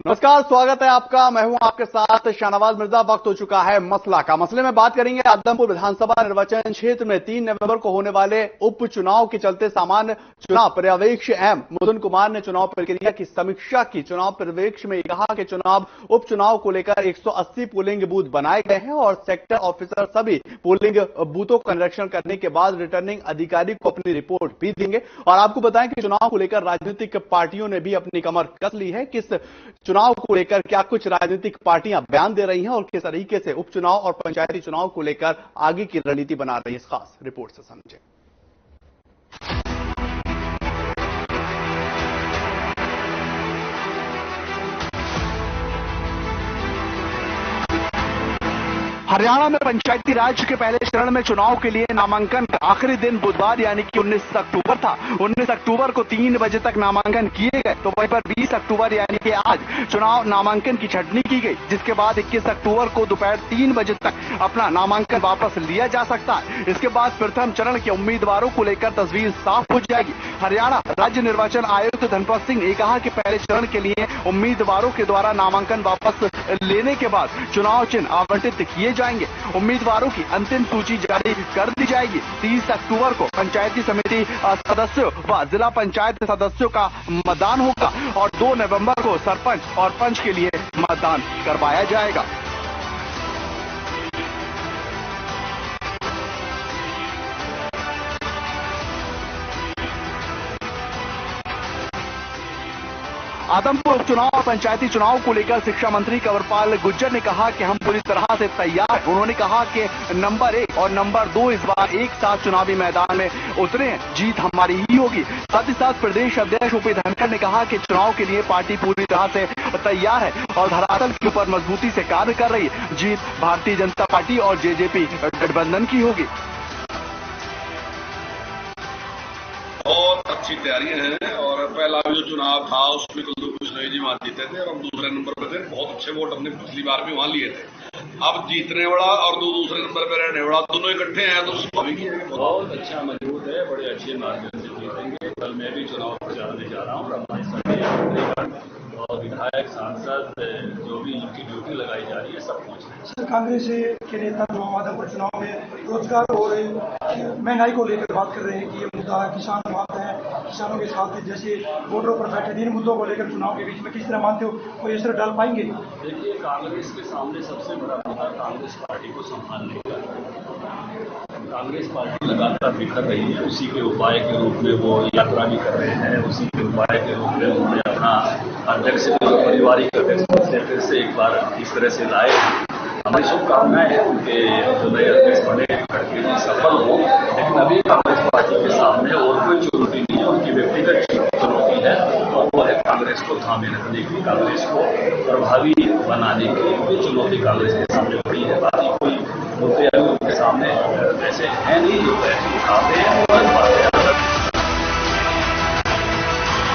नमस्कार, स्वागत है आपका। मैं हूं आपके साथ शाहनवाज मिर्जा। वक्त हो चुका है मसला का। मसले में बात करेंगे आदमपुर विधानसभा निर्वाचन क्षेत्र में 3 नवंबर को होने वाले उपचुनाव के चलते सामान्य चुनाव पर्यवेक्षक एम मुकुंद कुमार ने चुनाव प्रक्रिया की समीक्षा की। चुनाव पर्यवेक्षक में कहा कि उपचुनाव को लेकर 180 पोलिंग बूथ बनाए गए हैं और सेक्टर ऑफिसर सभी पोलिंग बूथों का निरीक्षण करने के बाद रिटर्निंग अधिकारी को अपनी रिपोर्ट भी देंगे। और आपको बताएं कि चुनाव को लेकर राजनीतिक पार्टियों ने भी अपनी कमर कस ली है। किस चुनाव को लेकर क्या कुछ राजनीतिक पार्टियां बयान दे रही हैं और किस तरीके से उपचुनाव और पंचायती चुनाव को लेकर आगे की रणनीति बना रही है, इस खास रिपोर्ट से समझें। हरियाणा में पंचायती राज के पहले चरण में चुनाव के लिए नामांकन का आखिरी दिन बुधवार यानी कि 19 अक्टूबर था। 19 अक्टूबर को 3 बजे तक नामांकन किए गए, तो वहीं पर 20 अक्टूबर यानी कि आज चुनाव नामांकन की छंटनी की गई, जिसके बाद 21 अक्टूबर को दोपहर 3 बजे तक अपना नामांकन वापस लिया जा सकता है। इसके बाद प्रथम चरण के उम्मीदवारों को लेकर तस्वीर साफ हो जाएगी। हरियाणा राज्य निर्वाचन आयुक्त धनपत सिंह ने कहा कि पहले चरण के लिए उम्मीदवारों के द्वारा नामांकन वापस लेने के बाद चुनाव चिन्ह आवंटित किए जाएंगे। उम्मीदवारों की अंतिम सूची जारी कर दी जाएगी। 30 अक्टूबर को पंचायती समिति सदस्यों व जिला पंचायत सदस्यों का मतदान होगा और 2 नवंबर को सरपंच और पंच के लिए मतदान करवाया जाएगा। आदमपुर उपचुनाव और पंचायती चुनाव को लेकर शिक्षा मंत्री कंवरपाल गुर्जर ने कहा कि हम पूरी तरह से तैयार हैं। उन्होंने कहा कि नंबर 1 और नंबर 2 इस बार एक साथ चुनावी मैदान में उतरे हैं, जीत हमारी ही होगी। साथ ही साथ प्रदेश अध्यक्ष ओपी धनखड़ ने कहा कि चुनाव के लिए पार्टी पूरी तरह से तैयार है और धरातल के ऊपर मजबूती से कार्य कर रही है। जीत भारतीय जनता पार्टी और जेजेपी गठबंधन की होगी। बहुत अच्छी तैयारियां हैं और पहला जो चुनाव था उसमें कुलदीप बिश्नोई जी वहां जीते थे और हम दूसरे नंबर पर थे। बहुत अच्छे वोट हमने पिछली बार भी वहां लिए थे। अब जीतने वाला और दूसरे नंबर पर रहने वाला दोनों इकट्ठे हैं तो स्वाभाविक ही है। बहुत अच्छा मजबूत है, बड़े अच्छे मार्जिन से जीतेंगे। कल मैं भी चुनाव प्रचार में जा रहा हूँ और हमारे सभी और विधायक सांसद जो भी इनकी ड्यूटी लगाई जा रही है सब पहुंच रहे हैं। सर, कांग्रेस के नेता जो आदमपुर चुनाव में रोजगार और महंगाई को लेकर बात कर रहे हैं कि ये मुद्दा किसान बात है, किसानों के साथ जैसे बॉर्डरों पर बैठे 3 मुद्दों को लेकर चुनाव के बीच में किस तरह मानते हो, कोई असर डाल पाएंगे? देखिए, कांग्रेस के सामने सबसे बड़ा मुद्दा कांग्रेस पार्टी को संभालने का। कांग्रेस पार्टी लगातार बिखर रही है, उसी के उपाय के रूप में वो यात्रा भी कर रहे हैं। उसी के उपाय के रूप में उन्होंने अपना अध्यक्ष पारिवारिक अध्यक्ष से फिर से एक बार इस तरह से लाए। हमारी शुभकामनाएं हैं उनके जो नए अध्यक्ष बने करके सफल हो, लेकिन अभी कांग्रेस पार्टी के सामने और कोई चुनौती नहीं है। उनकी व्यक्तिगत चुनौती है और वो है कांग्रेस को थामे रखने की, कांग्रेस को प्रभावी बनाने की। ये चुनौती कांग्रेस के सामने बड़ी है। बाकी कोई मुद्दे अभी उनके सामने ऐसे हैं नहीं जो ऐसे उठाते हैं।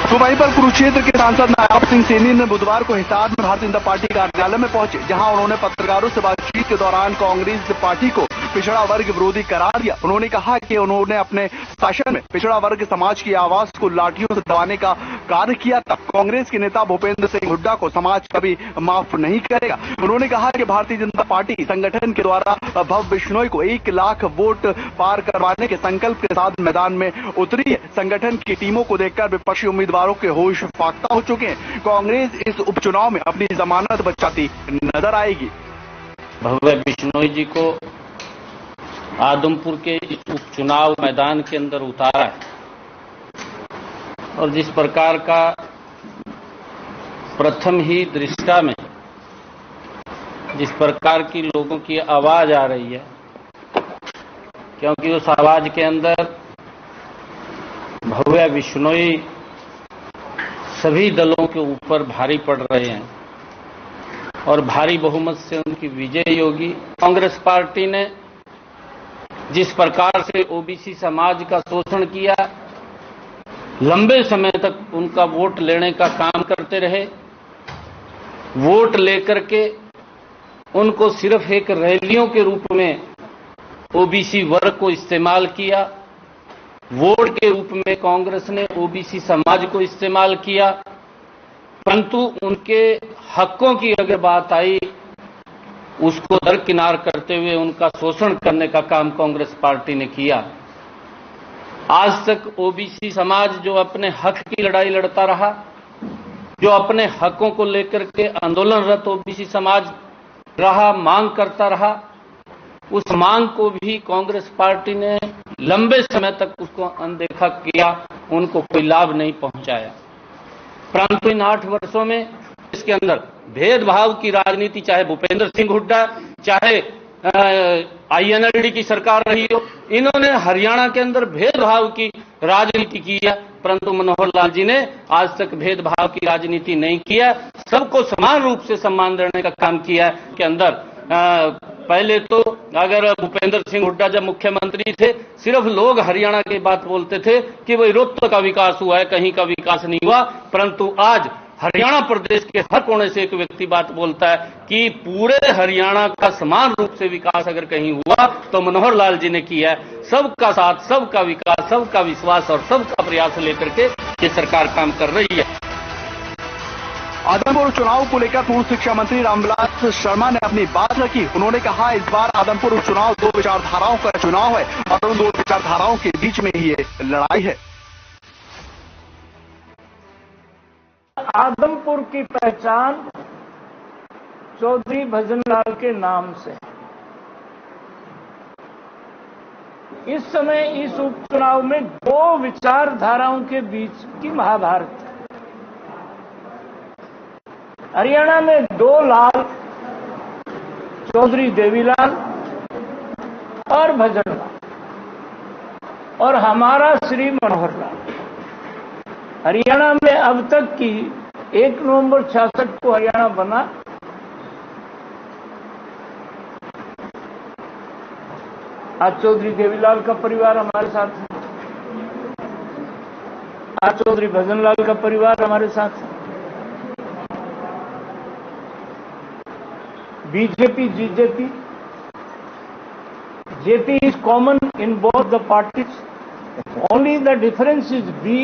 तो वहीं पर कुरुक्षेत्र के सांसद नायाब सिंह सैनी ने बुधवार को हिसार में भारतीय जनता पार्टी कार्यालय में पहुंचे, जहां उन्होंने पत्रकारों से बातचीत के दौरान कांग्रेस पार्टी को पिछड़ा वर्ग विरोधी करार दिया। उन्होंने कहा कि उन्होंने अपने शासन में पिछड़ा वर्ग समाज की आवाज को लाठियों से दबाने का कार्य किया था। कांग्रेस के नेता भूपेंद्र सिंह हुड्डा को समाज कभी माफ नहीं करेगा। उन्होंने कहा कि भारतीय जनता पार्टी संगठन के द्वारा भव बिश्नोई को 1 लाख वोट पार करवाने के संकल्प के साथ मैदान में उतरी है। संगठन की टीमों को देखकर विपक्षी उम्मीदवारों के होश फाख्ता हो चुके हैं। कांग्रेस इस उपचुनाव में अपनी जमानत बचाती नजर आएगी। भव्य बिश्नोई जी को आदमपुर के इस उपचुनाव मैदान के अंदर उतारा है और जिस प्रकार का प्रथम ही दृष्टा में जिस प्रकार की लोगों की आवाज आ रही है, क्योंकि उस आवाज के अंदर भव्य बिश्नोई सभी दलों के ऊपर भारी पड़ रहे हैं और भारी बहुमत से उनकी विजय होगी। कांग्रेस पार्टी ने जिस प्रकार से ओबीसी समाज का शोषण किया, लंबे समय तक उनका वोट लेने का काम करते रहे, वोट लेकर के उनको सिर्फ एक रैलियों के रूप में ओबीसी वर्ग को इस्तेमाल किया, वोट के रूप में कांग्रेस ने ओबीसी समाज को इस्तेमाल किया। परंतु उनके हकों की अगर बात आई, उसको दरकिनार करते हुए उनका शोषण करने का काम कांग्रेस पार्टी ने किया। आज तक ओबीसी समाज जो अपने हक की लड़ाई लड़ता रहा, जो अपने हकों को लेकर के आंदोलनरत ओबीसी समाज रहा, मांग करता रहा, उस मांग को भी कांग्रेस पार्टी ने लंबे समय तक उसको अनदेखा किया, उनको कोई लाभ नहीं पहुंचाया। परंतु इन 8 वर्षों में इसके अंदर भेदभाव की राजनीति, चाहे भूपेंद्र सिंह हुड्डा, चाहे आईएनएलडी की सरकार रही हो, इन्होंने हरियाणा के अंदर भेदभाव की राजनीति की है, परंतु मनोहर लाल जी ने आज तक भेदभाव की राजनीति नहीं किया, सबको समान रूप से सम्मान देने का काम किया है। के अंदर पहले तो अगर भूपेंद्र सिंह हुड्डा जब मुख्यमंत्री थे, सिर्फ लोग हरियाणा की बात बोलते थे कि वही रोहतक का विकास हुआ है, कहीं का विकास नहीं हुआ, परंतु आज हरियाणा प्रदेश के हर कोने से एक व्यक्ति बात बोलता है कि पूरे हरियाणा का समान रूप से विकास अगर कहीं हुआ तो मनोहर लाल जी ने किया है। सबका साथ, सबका विकास, सबका विश्वास और सबका प्रयास लेकर के ये सरकार काम कर रही है। आदमपुर उपचुनाव को लेकर पूर्व शिक्षा मंत्री रामविलास शर्मा ने अपनी बात रखी। उन्होंने कहा, इस बार आदमपुर उपचुनाव 2 विचारधाराओं का चुनाव है और उन 2 विचारधाराओं के बीच में ही ये लड़ाई है। आदमपुर की पहचान चौधरी भजनलाल के नाम से। इस समय इस उपचुनाव में 2 विचारधाराओं के बीच की महाभारत है। हरियाणा में 2 लाल, चौधरी देवीलाल और भजनलाल, और हमारा श्री मनोहर लाल। हरियाणा में अब तक की 1 नवंबर 66 को हरियाणा बना, आज चौधरी देवीलाल का परिवार हमारे साथ है, आज चौधरी भजनलाल का परिवार हमारे साथ है। BJP GJP, JP is common in both the parties. Only the difference is we,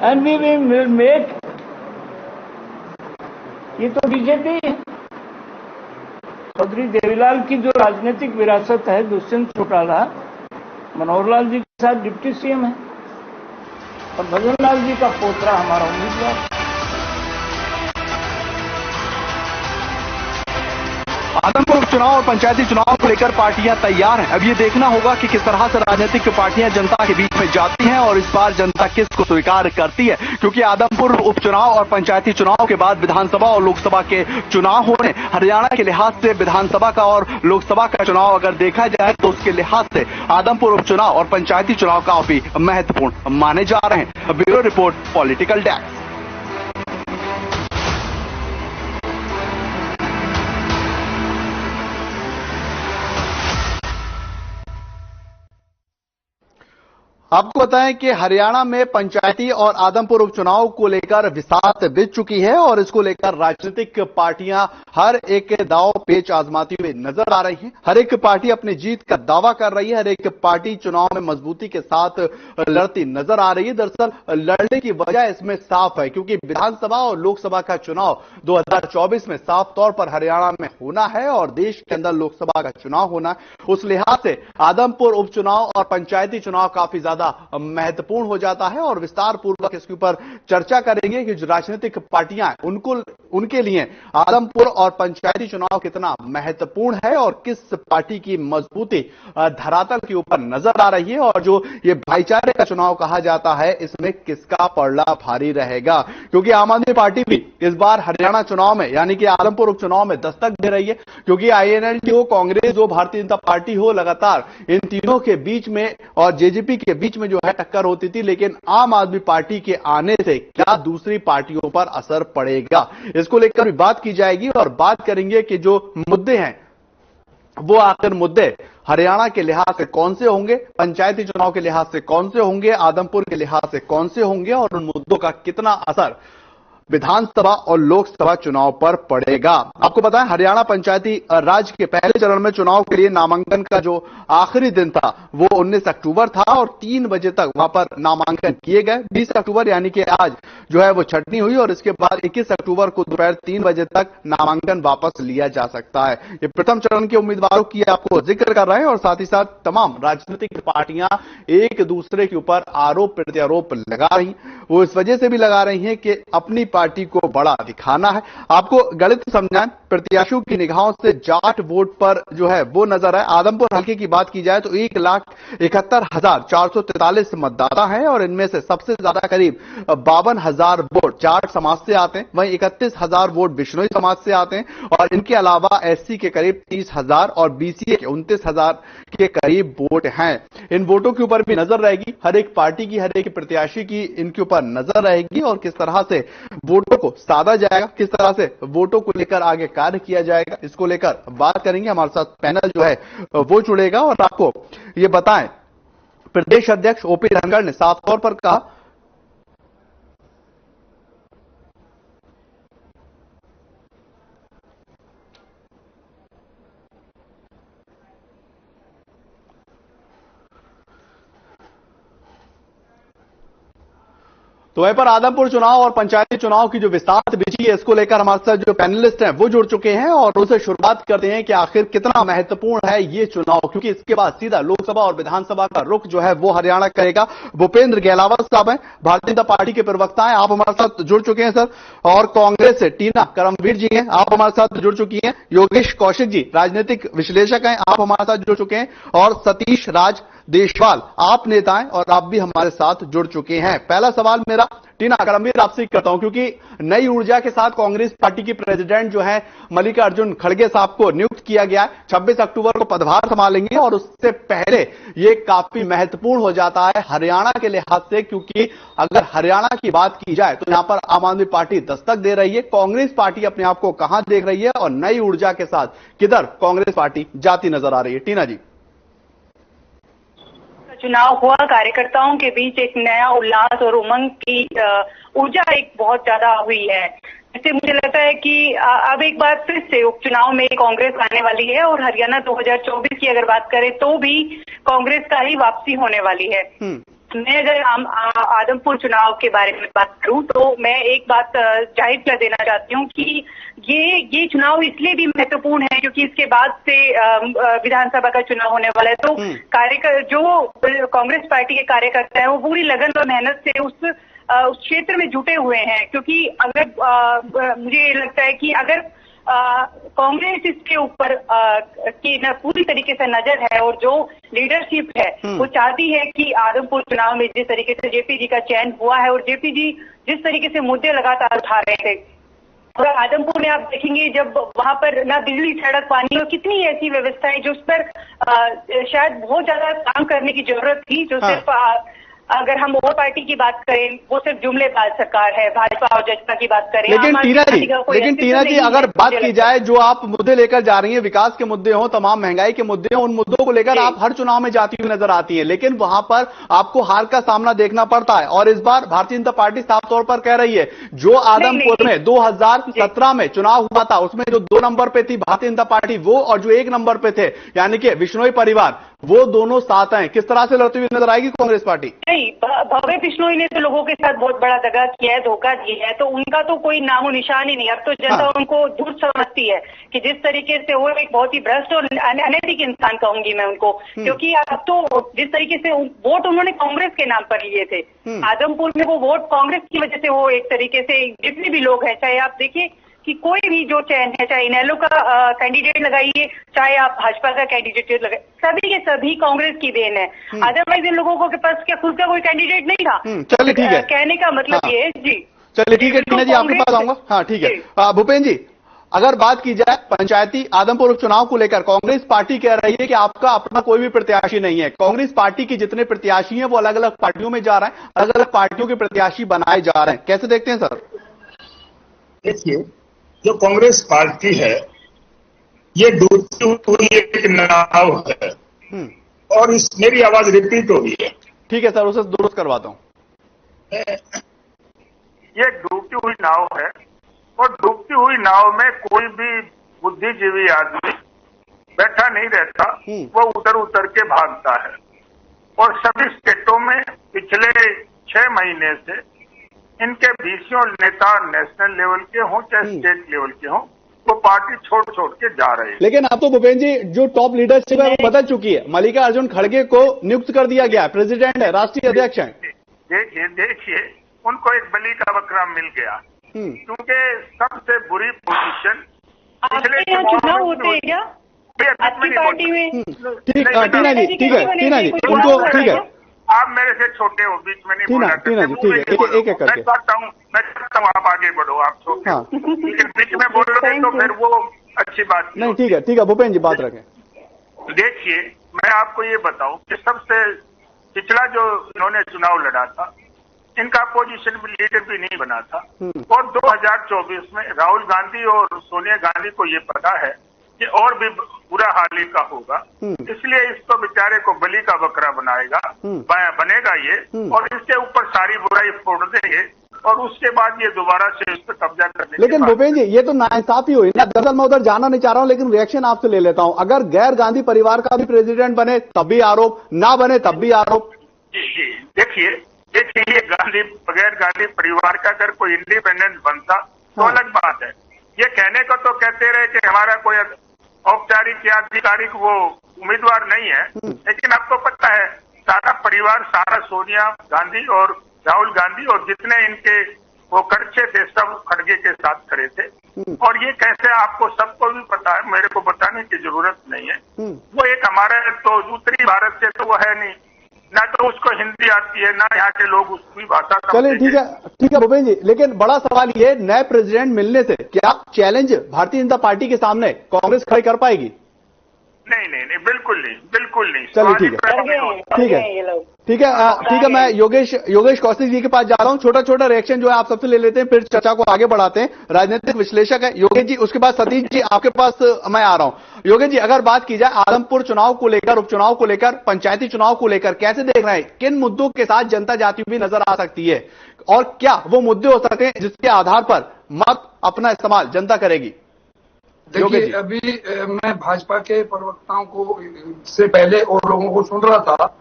and we will make. ये तो बीजेपी है। चौधरी देवीलाल की जो राजनीतिक विरासत है, दुष्यंत चौटाला मनोहर लाल जी के साथ डिप्टी सीएम है, और भजनलाल जी का पोतरा हमारा उम्मीदवार है। आदमपुर उपचुनाव और पंचायती चुनाव को लेकर पार्टियां तैयार हैं। अब ये देखना होगा कि किस तरह से राजनीतिक पार्टियां जनता के बीच में जाती हैं और इस बार जनता किसको स्वीकार करती है, क्योंकि आदमपुर उपचुनाव और पंचायती चुनाव के बाद विधानसभा और लोकसभा के चुनाव हो रहे हैं। हरियाणा के लिहाज से विधानसभा का और लोकसभा का चुनाव अगर देखा जाए तो उसके लिहाज से आदमपुर उपचुनाव और पंचायती चुनाव काफी महत्वपूर्ण माने जा रहे हैं। Bureau report, political desk. आपको बताएं कि हरियाणा में पंचायती और आदमपुर उपचुनाव को लेकर विसात बीत चुकी है और इसको लेकर राजनीतिक पार्टियां हर एक दांव पेच आजमाती हुई नजर आ रही हैं। हर एक पार्टी अपनी जीत का दावा कर रही है, हर एक पार्टी चुनाव में मजबूती के साथ लड़ती नजर आ रही है। दरअसल लड़ने की वजह इसमें साफ है, क्योंकि विधानसभा और लोकसभा का चुनाव 2024 में साफ तौर पर हरियाणा में होना है और देश के अंदर लोकसभा का चुनाव होना है। उस लिहाज से आदमपुर उपचुनाव और पंचायती चुनाव काफी ज्यादा महत्वपूर्ण हो जाता है और विस्तार पूर्वक इसके ऊपर चर्चा करेंगे कि जो राजनीतिक पार्टियां उनके लिए आदमपुर और पंचायती चुनाव कितना महत्वपूर्ण है और किस पार्टी की मजबूती धरातल के ऊपर नजर आ रही है, और जो ये भाईचारे का चुनाव कहा जाता है इसमें किसका पलड़ा भारी रहेगा। क्योंकि आम आदमी पार्टी भी इस बार हरियाणा चुनाव में यानी कि आदमपुर उपचुनाव में दस्तक दे रही है, क्योंकि आईएनएलडी हो, कांग्रेस हो, भारतीय जनता पार्टी हो, लगातार इन तीनों के बीच में और जेजेपी के बीच में जो है टक्कर होती थी, लेकिन आम आदमी पार्टी के आने से क्या दूसरी पार्टियों पर असर पड़ेगा, इसको लेकर भी बात की जाएगी। और बात करेंगे कि जो मुद्दे हैं वो आखिर मुद्दे हरियाणा के लिहाज से कौन से होंगे, पंचायती चुनाव के लिहाज से कौन से होंगे, आदमपुर के लिहाज से कौन से होंगे और उन मुद्दों का कितना असर विधानसभा और लोकसभा चुनाव पर पड़ेगा। आपको पता है हरियाणा पंचायती राज के पहले चरण में चुनाव के लिए नामांकन का जो आखिरी दिन था वो 19 अक्टूबर था और 3 बजे तक वहां पर नामांकन किए गए। 20 अक्टूबर यानी कि आज जो है वो छटनी हुई और इसके बाद 21 अक्टूबर को दोपहर 3 बजे तक नामांकन वापस लिया जा सकता है। ये प्रथम चरण के उम्मीदवारों की आपको जिक्र कर रहे हैं और साथ ही साथ तमाम राजनीतिक पार्टियां एक दूसरे के ऊपर आरोप प्रत्यारोप लगा रही, वो इस वजह से भी लगा रही हैं कि अपनी पार्टी को बड़ा दिखाना है। आपको गणित समझाएं, प्रत्याशियों की निगाहों से जाट वोट पर जो है वो नजर है। आदमपुर हल्के की बात की जाए तो 1,71,443 मतदाता हैं और इनमें से सबसे ज्यादा करीब 52,000 वोट जाट समाज से आते हैं, वहीं 31,000 वोट बिश्नोई समाज से आते हैं और इनके अलावा एससी के करीब 30,000 और बीसीए के 29,000 के करीब वोट हैं। इन वोटों के ऊपर भी नजर रहेगी, हर एक पार्टी की, हर एक प्रत्याशी की इनके ऊपर नजर रहेगी और किस तरह से वोटों को साधा जाएगा, किस तरह से वोटों को लेकर आगे कार्य किया जाएगा, इसको लेकर बात करेंगे। हमारे साथ पैनल जो है वो जुड़ेगा और आपको ये बताएं, प्रदेश अध्यक्ष ओपी धनखड़ ने साफ तौर पर कहा तो वहीं पर आदमपुर चुनाव और पंचायती चुनाव की जो विस्तार बिछी है इसको लेकर हमारे साथ जो पैनलिस्ट हैं वो जुड़ चुके हैं और उनसे शुरुआत करते हैं कि आखिर कितना महत्वपूर्ण है ये चुनाव, क्योंकि इसके बाद सीधा लोकसभा और विधानसभा का रुख जो है वो हरियाणा करेगा। भूपेंद्र गहलावत साहब हैं, भारतीय जनता पार्टी के प्रवक्ता हैं, आप हमारे साथ जुड़ चुके हैं सर। और कांग्रेस से टीना करमवीर जी हैं, आप हमारे साथ जुड़ चुकी हैं। योगेश कौशिक जी राजनीतिक विश्लेषक हैं, आप हमारे साथ जुड़ चुके हैं। और सतीश राज देशवाल आप नेता हैं और आप भी हमारे साथ जुड़ चुके हैं। पहला सवाल मेरा टीना करमवीर आपसे करता हूं, क्योंकि नई ऊर्जा के साथ कांग्रेस पार्टी की प्रेसिडेंट जो है मल्लिकार्जुन खड़गे साहब को नियुक्त किया गया है। 26 अक्टूबर को पदभार संभालेंगे और उससे पहले ये काफी महत्वपूर्ण हो जाता है हरियाणा के लिहाज से, क्योंकि अगर हरियाणा की बात की जाए तो यहां पर आम आदमी पार्टी दस्तक दे रही है। कांग्रेस पार्टी अपने आप को कहां देख रही है और नई ऊर्जा के साथ किधर कांग्रेस पार्टी जाती नजर आ रही है? टीना जी। चुनाव हुआ, कार्यकर्ताओं के बीच एक नया उल्लास और उमंग की ऊर्जा एक बहुत ज्यादा हुई है, इससे मुझे लगता है कि अब एक बार फिर से उपचुनाव में कांग्रेस आने वाली है और हरियाणा 2024 की अगर बात करें तो भी कांग्रेस का ही वापसी होने वाली है। मैं अगर आदमपुर चुनाव के बारे में बात करूं तो मैं एक बात जाहिर कर देना चाहती हूं कि ये चुनाव इसलिए भी महत्वपूर्ण है क्योंकि इसके बाद से विधानसभा का चुनाव होने वाला है। तो जो कांग्रेस पार्टी के कार्यकर्ता हैं वो पूरी लगन और मेहनत से उस क्षेत्र में जुटे हुए हैं, क्योंकि अगर मुझे लगता है कि अगर कांग्रेस इसके ऊपर की पूरी तरीके से नजर है और जो लीडरशिप है वो चाहती है कि आदमपुर चुनाव में जिस तरीके से जेपी जी का चयन हुआ है और जेपी जी जिस तरीके से मुद्दे लगातार उठा रहे थे, और आदमपुर में आप देखेंगे जब वहां पर ना बिजली, सड़क, पानी और कितनी ऐसी व्यवस्थाएं जो उस पर शायद बहुत ज्यादा काम करने की जरूरत थी, जो सिर्फ अगर हम और पार्टी की बात करें वो सिर्फ जुमलेबाज सरकार है। भाजपा और जजपा की बात करें, लेकिन टीना जी अगर बात की जाए जो आप मुद्दे लेकर जा रही हैं, विकास के मुद्दे हो, तमाम महंगाई के मुद्दे हो, उन मुद्दों को लेकर आप हर चुनाव में जाती हुई नजर आती है, लेकिन वहां पर आपको हार का सामना देखना पड़ता है। और इस बार भारतीय जनता पार्टी साफ तौर पर कह रही है जो आदमपुर में 2017 में चुनाव हुआ था उसमें जो 2 नंबर पे थी भारतीय जनता पार्टी वो, और जो 1 नंबर पे थे यानी कि बिश्नोई परिवार, वो दोनों साथ हैं। किस तरह से लड़ती हुई नजर आएगी कांग्रेस पार्टी? भव्य बिश्नोई ने तो लोगों के साथ बहुत बड़ा दगा किया है, धोखा दिया है, तो उनका तो कोई नामो निशान ही नहीं। अब तो जनता उनको झूठ समझती है कि जिस तरीके से वो एक बहुत ही भ्रष्ट और अनैतिक इंसान कहूंगी मैं उनको, क्योंकि अब तो जिस तरीके से वोट उन्होंने कांग्रेस के नाम पर लिए थे आदमपुर में, वो वोट कांग्रेस की वजह से वो एक तरीके से जितने भी लोग हैं, चाहे आप देखिए कि कोई भी जो चयन है, चाहे इनेलो का कैंडिडेट लगाइए, चाहे आप भाजपा का कैंडिडेट लगाइए, सभी के सभी कांग्रेस की देन है। अदरवाइज इन लोगों के पास क्या खुद का कोई कैंडिडेट नहीं था। चलिए ठीक है, कहने का मतलब ये है जी। चलिए ठीक है टीना जी, आपके पास आऊंगा। हाँ ठीक है भूपेंद्र जी, अगर बात की जाए पंचायती आदमपुर उपचुनाव को लेकर, कांग्रेस पार्टी कह रही है कि आपका अपना कोई भी प्रत्याशी नहीं है। कांग्रेस पार्टी की जितने प्रत्याशी हैं वो अलग अलग पार्टियों में जा रहे हैं, अलग अलग पार्टियों के प्रत्याशी बनाए जा रहे हैं, कैसे देखते हैं सर? देखिए, जो कांग्रेस पार्टी है ये डूबती हुई एक नाव है और इस मेरी आवाज रिपीट हो गई है। ठीक है सर, उसे दुरुस्त करवाता हूं। ये डूबती डूबती हुई नाव है और डूबती हुई नाव में कोई भी बुद्धिजीवी आदमी बैठा नहीं रहता, वो उतर उतर के भागता है। और सभी स्टेटों में पिछले 6 महीने से इनके बीसियों नेता नेशनल लेवल के हों चाहे स्टेट लेवल के हों, वो पार्टी छोड़ छोड़ के जा रहे हैं। लेकिन अब तो भूपेंद्र जी जो टॉप लीडरशिप है वो बदल चुकी है। मल्लिकार्जुन खड़गे को नियुक्त कर दिया गया, प्रेसिडेंट है, राष्ट्रीय अध्यक्ष है। देखिए उनको एक बलि का बकरा मिल गया, क्योंकि सबसे बुरी पोजीशन पिछले चुनाव होते हैं क्या आपकी पार्टी में? ठीक है टीना जी, ठीक है टीना जी, उनको ठीक है, आप मेरे से छोटे हो, बीच में नहीं बोलना। टीना जी ठीक है, एक एक करके मैं चाहता हूँ आप आगे बढ़ो, आप छोटे हो, लेकिन बीच में बोलोगे तो फिर वो अच्छी बात नहीं। ठीक है भूपेंद्र जी बात रखें। देखिए मैं आपको ये बताऊं कि सबसे पिछला जो इन्होंने चुनाव लड़ा था, इनका अपोजिशन भी लीडर भी नहीं बना था। और 2024 में राहुल गांधी और सोनिया गांधी को ये पता है कि और भी बुरा हाल ही का होगा, इसलिए इसको बेचारे को बलि का बकरा बनेगा ये, और इसके ऊपर सारी बुराई फोड़ देंगे और उसके बाद ये दोबारा से इस पर कब्जा करने। लेकिन भूपेंद्र जी ये तो नाइंसाफी हुई ना। दरअसल मैं उधर जाना नहीं चाह रहा हूं, लेकिन रिएक्शन आपसे ले लेता हूं। अगर गैर गांधी परिवार का भी प्रेसिडेंट बने तब भी आरोप, ना बने तब भी आरोप। जी देखिए ये बगैर गांधी परिवार का अगर कोई इंडिपेंडेंट बनता तो अलग बात है। ये कहने को तो कहते रहे कि हमारा कोई औपचारिक या आधिकारिक वो उम्मीदवार नहीं है, लेकिन आपको पता है सारा परिवार, सारा सोनिया गांधी और राहुल गांधी और जितने इनके वो करछे थे सब खड़गे के साथ खड़े थे। और ये कैसे आपको सबको भी पता है, मेरे को बताने की जरूरत नहीं है। वो एक हमारे तो उत्तरी भारत से तो वो है नहीं, ना तो उसको हिंदी आती है, ना यहाँ के लोग उसकी भाषा। चलिए ठीक है भूपेंद्र जी, लेकिन बड़ा सवाल ये, नए प्रेसिडेंट मिलने से क्या चैलेंज भारतीय जनता पार्टी के सामने कांग्रेस खड़ी कर पाएगी? नहीं बिल्कुल नहीं। चलिए ठीक है मैं योगेश कौशिक जी के पास जा रहा हूं। छोटा रिएक्शन जो है आप सबसे ले लेते हैं, फिर चर्चा को आगे बढ़ाते हैं। राजनीतिक विश्लेषक है योगेश जी, उसके बाद सतीश जी आपके पास मैं आ रहा हूं। योगेश जी अगर बात की जाए आदमपुर चुनाव को लेकर, उपचुनाव को लेकर, पंचायती चुनाव को लेकर कैसे देख रहे हैं? किन मुद्दों के साथ जनता जाती हुई नजर आ सकती है और क्या वो मुद्दे हो सकते हैं जिसके आधार पर मत अपना इस्तेमाल जनता करेगी? देखिए अभी मैं भाजपा के प्रवक्ताओं को से पहले और लोगों को सुन रहा था,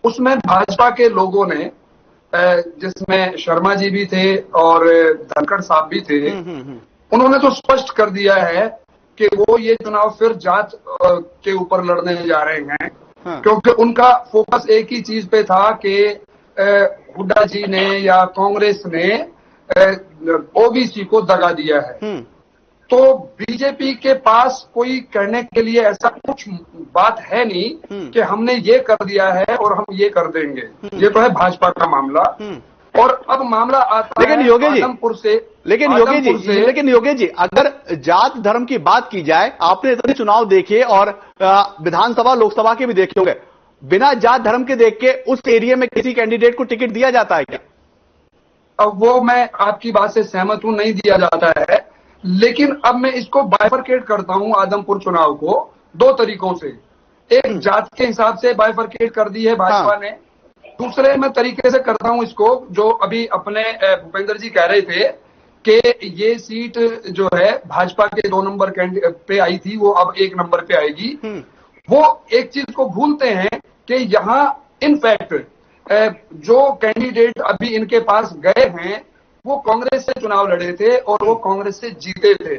उसमें भाजपा के लोगों ने, जिसमें शर्मा जी भी थे और धनखड़ साहब भी थे, उन्होंने तो स्पष्ट कर दिया है कि वो ये चुनाव फिर जात के ऊपर लड़ने जा रहे हैं। क्योंकि उनका फोकस एक ही चीज पे था कि हुड्डा जी ने या कांग्रेस ने ओबीसी को दगा दिया है। तो बीजेपी के पास कोई करने के लिए ऐसा कुछ बात है नहीं कि हमने ये कर दिया है और हम ये कर देंगे। ये तो है भाजपा का मामला। और अब मामला आता है आदमपुर से। लेकिन योगेश जी अगर जात धर्म की बात की जाए, आपने इतने चुनाव देखे और विधानसभा लोकसभा के भी देखे होंगे, बिना जात धर्म के देख के उस एरिया में किसी कैंडिडेट को टिकट दिया जाता है क्या? अब वो मैं आपकी बात से सहमत हूं, नहीं दिया जाता है। लेकिन अब मैं इसको बाइफरकेट करता हूं आदमपुर चुनाव को 2 तरीकों से। एक जात के हिसाब से बाइफरकेट कर दी है भाजपा ने, दूसरे मैं तरीके से करता हूं इसको जो अभी अपने भूपेंद्र जी कह रहे थे कि ये सीट जो है भाजपा के 2 नंबर पे आई थी, वो अब 1 नंबर पे आएगी। वो एक चीज को भूलते हैं कि यहाँ इनफैक्ट जो कैंडिडेट अभी इनके पास गए हैं वो कांग्रेस से चुनाव लड़े थे और वो कांग्रेस से जीते थे।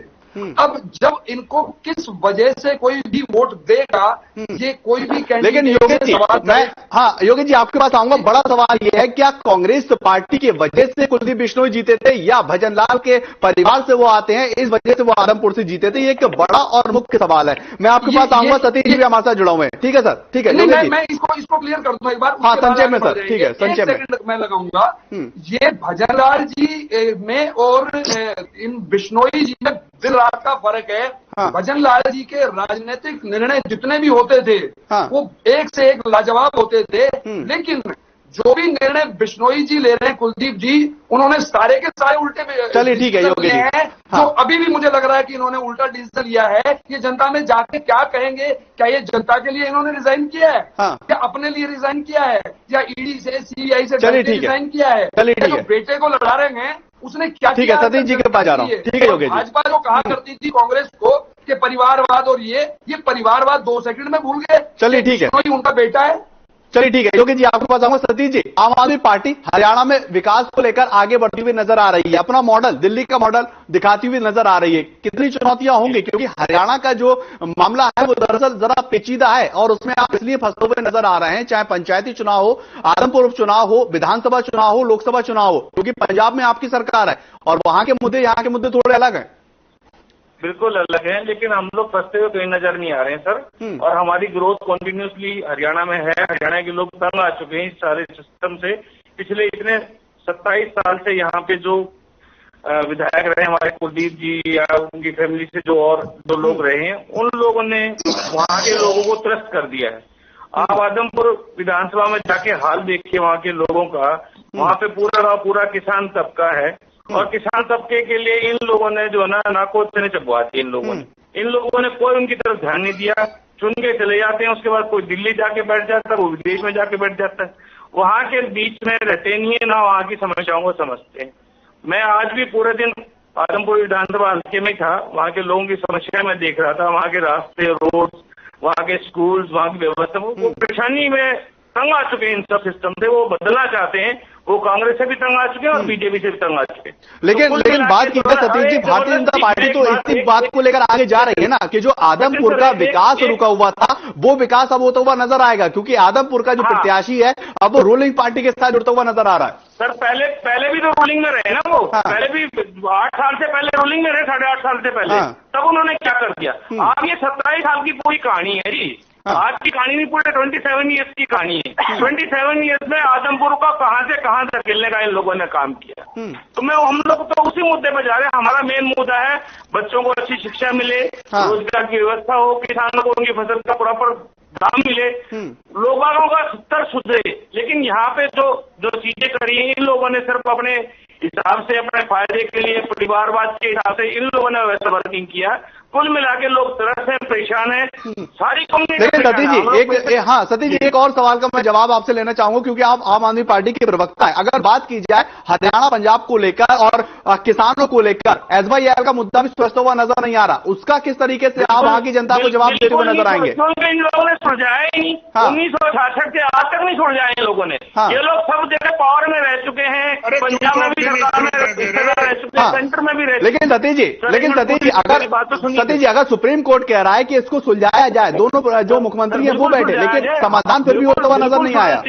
अब जब इनको किस वजह से कोई भी वोट देगा, ये कोई भी कैंडिडेट। लेकिन योगेश जी आपके पास आऊंगा। बड़ा सवाल ये है, क्या कांग्रेस पार्टी की वजह से कुलदीप बिश्नोई जीते थे या भजनलाल के परिवार से वो आते हैं इस वजह से वो आदमपुर से जीते थे? ये एक बड़ा और मुख्य सवाल है। मैं आपके पास आऊंगा, सतीश जी भी हमारे साथ जुड़ा हुए हैं। ठीक है सर, ठीक है मैं इसको क्लियर कर दूंगा एक बार। हाँ संक्षेप में सर, ठीक है संक्षेप में मैं लगाऊंगा। ये भजनलाल जी में और इन बिश्नोई जी में दिन रात का फर्क है। भजनलाल जी के राजनीतिक निर्णय जितने भी होते थे वो एक से एक लाजवाब होते थे, लेकिन जो भी निर्णय बिश्नोई जी ले रहे हैं, कुलदीप जी, उन्होंने सारे के सारे उल्टे चलिए ठीक है योगी जी, हैं। हाँ। जो अभी भी मुझे लग रहा है कि इन्होंने उल्टा डिसीजन लिया है। ये जनता में जाके क्या कहेंगे? क्या ये जनता के लिए इन्होंने रिजाइन किया है? हाँ। क्या अपने लिए रिजाइन किया है, या ईडी से, सीबीआई से चलिए ठीक है, रिजाइन किया है? चलिए ठीक जो है, बेटे को लड़ा रहे हैं उसने क्या ठीक है, किया? सतीश जी के पास जा रहा हूं। ठीक है योगी जी, भाजपा जो कहा करती थी कांग्रेस को कि परिवारवाद, और ये परिवारवाद 2 सेकंड में भूल गए। चलिए ठीक है, कोई उनका बेटा है। चलिए ठीक है योगी जी, आपके पास आऊंगा। सतीश जी, आम आदमी पार्टी हरियाणा में विकास को लेकर आगे बढ़ती हुई नजर आ रही है, अपना मॉडल, दिल्ली का मॉडल दिखाती हुई नजर आ रही है। कितनी चुनौतियां होंगी, क्योंकि हरियाणा का जो मामला है वो दरअसल जरा पेचीदा है और उसमें आप इसलिए फंसे हुए नजर आ रहे हैं, चाहे पंचायती चुनाव हो, आदमपुर उपचुनाव हो, विधानसभा चुनाव हो, लोकसभा चुनाव हो, क्योंकि पंजाब में आपकी सरकार है और वहां के मुद्दे यहाँ के मुद्दे थोड़े अलग हैं। बिल्कुल अलग है, लेकिन हम लोग फंसते हुए कहीं नजर नहीं आ रहे हैं सर। और हमारी ग्रोथ कॉन्टिन्यूसली हरियाणा में है। हरियाणा के लोग तंग आ चुके हैं इस सारे सिस्टम से। पिछले इतने 27 साल से यहाँ पे जो विधायक रहे हमारे कुलदीप जी या उनकी फैमिली से जो लोग रहे हैं, उन लोगों ने वहाँ के लोगों को त्रस्त कर दिया है। आप आदमपुर विधानसभा में जाके हाल देखिए वहाँ के लोगों का। वहाँ पे पूरा किसान तबका है और किसान तबके के लिए इन लोगों ने जो है ना कोचने चबवा दी। इन लोगों ने कोई उनकी तरफ ध्यान नहीं दिया। चुन के चले जाते हैं, उसके बाद कोई दिल्ली जाके बैठ जाता है, वो विदेश में जाके बैठ जाता है। वहाँ के बीच में रहते नहीं है, ना वहाँ की समस्याओं को समझते हैं। मैं आज भी पूरे दिन आदमपुर विधानसभा हल्के में था। वहाँ के लोगों की समस्या मैं देख रहा था। वहाँ के रास्ते, रोड, वहाँ के स्कूल्स, वहाँ की व्यवस्था, वो परेशानी में तंग आ चुके हैं। इन सब सिस्टम से वो बदलना चाहते हैं। वो कांग्रेस से भी तंग आ चुके हैं और बीजेपी से भी तंग आ चुके हैं। लेकिन बात की जाए सतीश जी, भारतीय जनता पार्टी तो इसी बात को लेकर आगे जा रही है ना कि जो आदमपुर का विकास रुका हुआ था वो विकास अब होता हुआ नजर आएगा, क्योंकि आदमपुर का जो प्रत्याशी है अब वो रूलिंग पार्टी के साथ जुड़ता हुआ नजर आ रहा है। सर पहले भी तो रूलिंग में रहे ना वो। पहले भी 8 साल से पहले रूलिंग में रहे, 8.5 साल से पहले। तब उन्होंने क्या कर दिया? अब ये 27 साल की पूरी कहानी है जी। आज की कहानी नहीं, पूरे 27 ईयर्स की कहानी है। 27 ईयर्स में आदमपुर का कहां से कहां धकेलने का इन लोगों ने काम किया। तो हम लोग तो उसी मुद्दे पर जा रहे हैं। हमारा मेन मुद्दा है बच्चों को अच्छी शिक्षा मिले, रोजगार की व्यवस्था हो, किसानों को उनकी फसल का प्रॉपर दाम मिले, लोगों का स्तर सुधरे। लेकिन यहाँ पे जो चीजें करी है इन लोगों ने सिर्फ अपने हिसाब से, अपने फायदे के लिए, परिवारवाद के हिसाब से इन लोगों ने वैसा वर्किंग किया। कुल मिला के लोग तरस है, परेशान है, सारी कम्युनिटी। लेकिन सतीश जी सतीश जी, एक और सवाल का मैं जवाब आपसे लेना चाहूंगा, क्योंकि आप आम आदमी पार्टी के प्रवक्ता है। अगर बात की जाए हरियाणा पंजाब को लेकर और किसानों को लेकर, SYL का मुद्दा भी स्पष्ट हुआ नजर नहीं आ रहा, उसका किस तरीके से आप वहां की जनता को जवाब देते हुए नजर आएंगे? इन लोगों ने सुलझाया ही नहीं। 1966 से आज तक नहीं सुलझाया इन लोगों ने। ये लोग सब जगह पावर में रह चुके हैं, पंजाब में भी सरकार में रह चुके हैं, सेंटर में भी रह चुके हैं। लेकिन सतीश जी अगर सुप्रीम कोर्ट कह रहा है कि इसको सुलझाया जाए, दोनों जो मुख्यमंत्री हैं वो बैठे, लेकिन समाधान फिर भी होता हुआ नजर नहीं आया।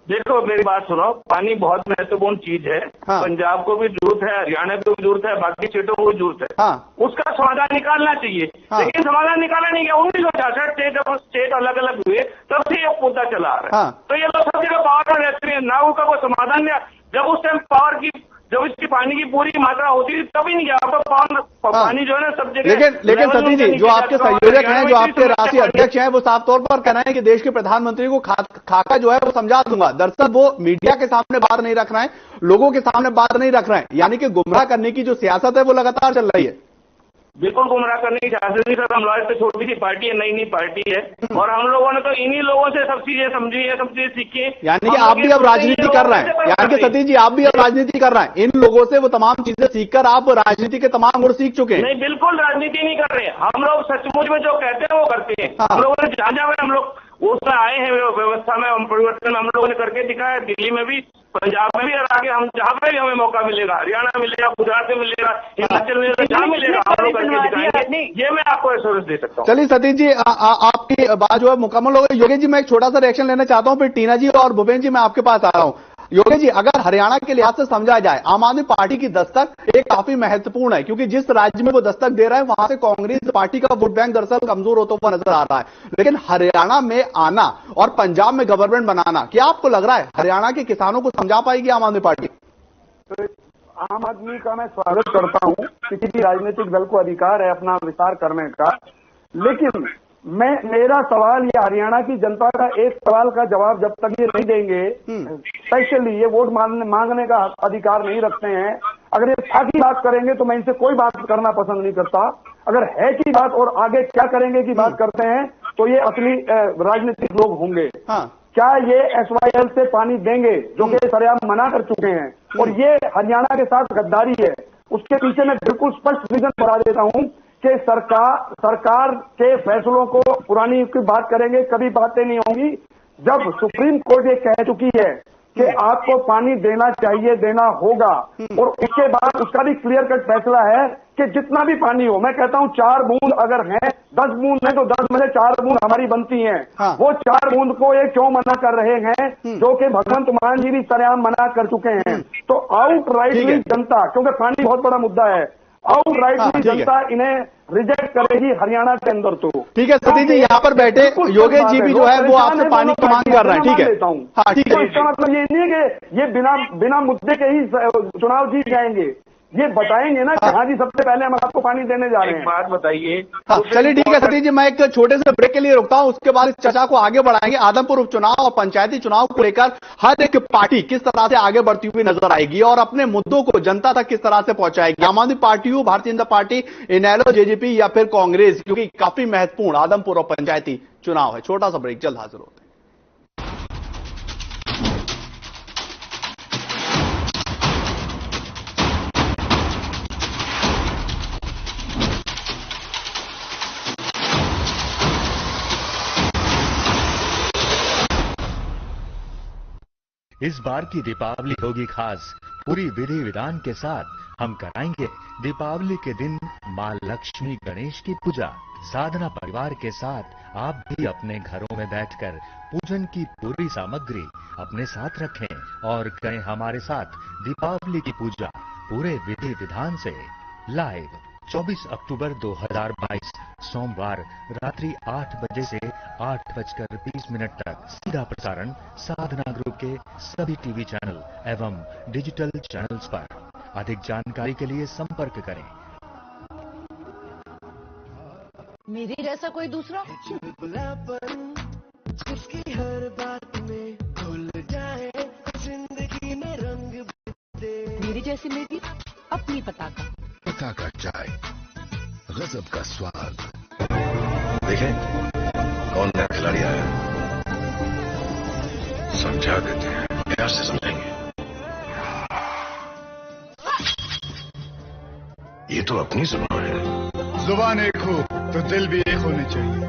देखो मेरी बात सुनो, पानी बहुत महत्वपूर्ण चीज है। पंजाब को भी जरूरत है, हरियाणा को भी जरूरत है, बाकी स्टेटों को भी जरूरत है। उसका समाधान निकालना चाहिए। लेकिन समाधान निकाला नहीं गया। 1966 से जब स्टेट अलग अलग हुए तब से ये मुद्दा चला आ रहा है। तो ये लोग सब जगह पावर में रहते हैं, ना उनका कोई समाधान नहीं। जब उस टाइम जब इसकी पानी की पूरी मात्रा होती थी तभी नहीं गया। पानी जो है ना सब जगह। लेकिन सतीश जी, जो आपके संयोजक हैं, जो आपके राष्ट्रीय अध्यक्ष हैं, वो साफ तौर पर कह रहे हैं कि देश के प्रधानमंत्री को खाका जो है वो समझा दूंगा। दरअसल वो मीडिया के सामने बात नहीं रख रहे हैं, लोगों के सामने बात नहीं रख रहे हैं, यानी कि गुमराह करने की जो सियासत है वो लगातार चल रही है। बिल्कुल गुमराह करने की सियासत नहीं सर। हम लोग तो छोटी सी पार्टी है, नई पार्टी है, और हम लोगों ने तो इन्हीं लोगों से सब चीजें समझी है, सब चीजें सीखी। यानी कि आप भी अब राजनीति कर रहे हैं, यानी कि सतीश जी आप भी अब राजनीति कर रहे हैं। इन लोगों से वो तमाम चीजें सीखकर आप राजनीति के तमाम गुण सीख चुके हैं। नहीं, बिल्कुल राजनीति नहीं कर रहे हैं हम लोग। सचमुच में जो कहते हैं वो करते हैं। हम लोगों ने जहाँ हम लोग उसमें आए हैं, व्यवस्था में परिवर्तन हम लोगों ने करके दिखाया। दिल्ली में भी, पंजाब में भी, और आगे हम जहाँ पे भी हमें मौका मिलेगा, हरियाणा मिलेगा, गुजरात में मिलेगा, हिमाचल में जहाँ मिलेगा हम लोग करके दिखाएंगे। ये मैं आपको एश्योरेंस दे सकता हूँ। चलिए सतीश जी, आपकी बात जो है मुकम्मल हो गई। योगेश जी, मैं एक छोटा सा रिएक्शन लेना चाहता हूँ, फिर टीना जी और भूपेन्द्र जी मैं आपके पास आ रहा हूँ। योगेश जी, अगर हरियाणा के लिहाज से समझा जाए, आम आदमी पार्टी की दस्तक एक काफी महत्वपूर्ण है, क्योंकि जिस राज्य में वो दस्तक दे रहा है वहां से कांग्रेस पार्टी का वोट बैंक दरअसल कमजोर होता हुआ नजर आ रहा है। लेकिन हरियाणा में आना और पंजाब में गवर्नमेंट बनाना, क्या आपको लग रहा है हरियाणा के किसानों को समझा पाएगी आम आदमी पार्टी? तो आम आदमी का मैं स्वागत करता हूं। किसी भी राजनीतिक दल को अधिकार है अपना विचार करने का, लेकिन मेरा सवाल ये हरियाणा की जनता का एक सवाल का जवाब जब तक ये नहीं देंगे, स्पेशली ये वोट मांगने का अधिकार नहीं रखते हैं। अगर ये था की बात करेंगे तो मैं इनसे कोई बात करना पसंद नहीं करता। अगर है की बात और आगे क्या करेंगे की बात करते हैं तो ये असली राजनीतिक लोग होंगे। क्या ये SYL से पानी देंगे जो कि सरेआम मना कर चुके हैं, और ये हरियाणा के साथ गद्दारी है। उसके पीछे मैं बिल्कुल स्पष्ट रीजन बता देता हूं कि सरकार के फैसलों को पुरानी की बात करेंगे, कभी बातें नहीं होंगी। जब सुप्रीम कोर्ट ये कह चुकी है कि आपको पानी देना चाहिए, देना होगा, और उसके बाद उसका भी क्लियर कट फैसला है कि जितना भी पानी हो, मैं कहता हूं 4 बूंद अगर हैं, 10 बूंद है तो 10 में से 4 बूंद हमारी बनती हैं। वो 4 बूंद को ये क्यों मना कर रहे हैं, जो कि भगवंत मान जी भी सरेआम मना कर चुके हैं। तो आउटराइटली जनता, क्योंकि पानी बहुत बड़ा मुद्दा है, आउटराइटली जनता इन्हें रिजेक्ट करेगी हरियाणा के अंदर। तो ठीक है सतीश जी, यहाँ पर बैठे योगेश जी भी जो है वो आपसे पानी की मांग कर रहे हैं। ठीक है, हाँ ठीक है। इसका मतलब ये नहीं है कि ये बिना मुद्दे के ही चुनाव जीत जाएंगे। ये बताएंगे ना कि हाँ जी सबसे पहले हम आपको पानी देने जा रहे हैं। एक बात बताइए। हाँ चलिए ठीक है सतीश जी, मैं एक छोटे से ब्रेक के लिए रुकता हूं, उसके बाद इस चर्चा को आगे बढ़ाएंगे। आदमपुर उपचुनाव और पंचायती चुनाव को लेकर हर एक पार्टी किस तरह से आगे बढ़ती हुई नजर आएगी और अपने मुद्दों को जनता तक किस तरह से पहुंचाएगी। आम आदमी पार्टी हो, भारतीय जनता पार्टी, इनेलो, जेजेपी या फिर कांग्रेस, क्योंकि काफी महत्वपूर्ण आदमपुर और पंचायती चुनाव है। छोटा सा ब्रेक, जल्द हाजिर होते हैं। इस बार की दीपावली होगी खास, पूरी विधि विधान के साथ हम कराएंगे दीपावली के दिन मां लक्ष्मी गणेश की पूजा। साधना परिवार के साथ आप भी अपने घरों में बैठकर पूजन की पूरी सामग्री अपने साथ रखें और करें हमारे साथ दीपावली की पूजा पूरे विधि विधान से। लाइव 24 अक्टूबर 2022 सोमवार रात्रि 8 बजे से 8:20 तक सीधा प्रसारण साधना ग्रुप के सभी टीवी चैनल एवं डिजिटल चैनल्स पर। अधिक जानकारी के लिए संपर्क करें। मेरे जैसा कोई दूसरा जिसकी हर बात में भूल जाए, जिंदगी में रंग दे। मेरी जैसी लेडी अपनी पता का चाय, गजब का स्वाद। देखें कौन नया खिलाड़ी आया, समझा देते हैं, प्यार से समझेंगे। ये तो अपनी जुबान है। जुबान एक हो तो दिल भी एक होने चाहिए।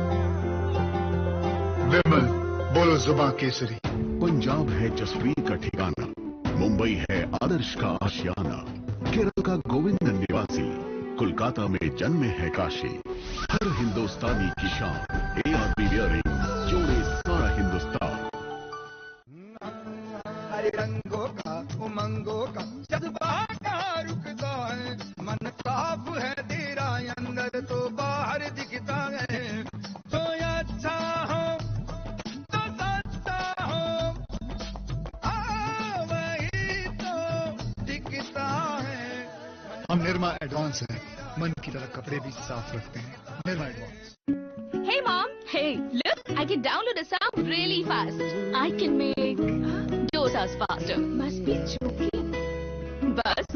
विमल बोलो जुबान केसरी। पंजाब है जसवीर का ठिकाना, मुंबई है आदर्श का आशियाना, केरल का गोविंद निवासी, कोलकाता में जन्मे है काशी। हर हिंदुस्तानी की शान, ARP बियरिंग जोड़े सारा हिंदुस्तान। हरे रंगों का उमंगों का जज्बा का रुकता है, मन साफ है तेरा अंदर तो बाहर दिखता है। तो अच्छा हो तो सच्चा हो, वही तो दिखता है। हम निर्मा एडवांस हैं, मन की तरह कपड़े भी साफ रखते हैं। Nirma advance. Hey mom, hey, look, I can download a sound really fast. I can make dosas faster. Must be joking. Bus,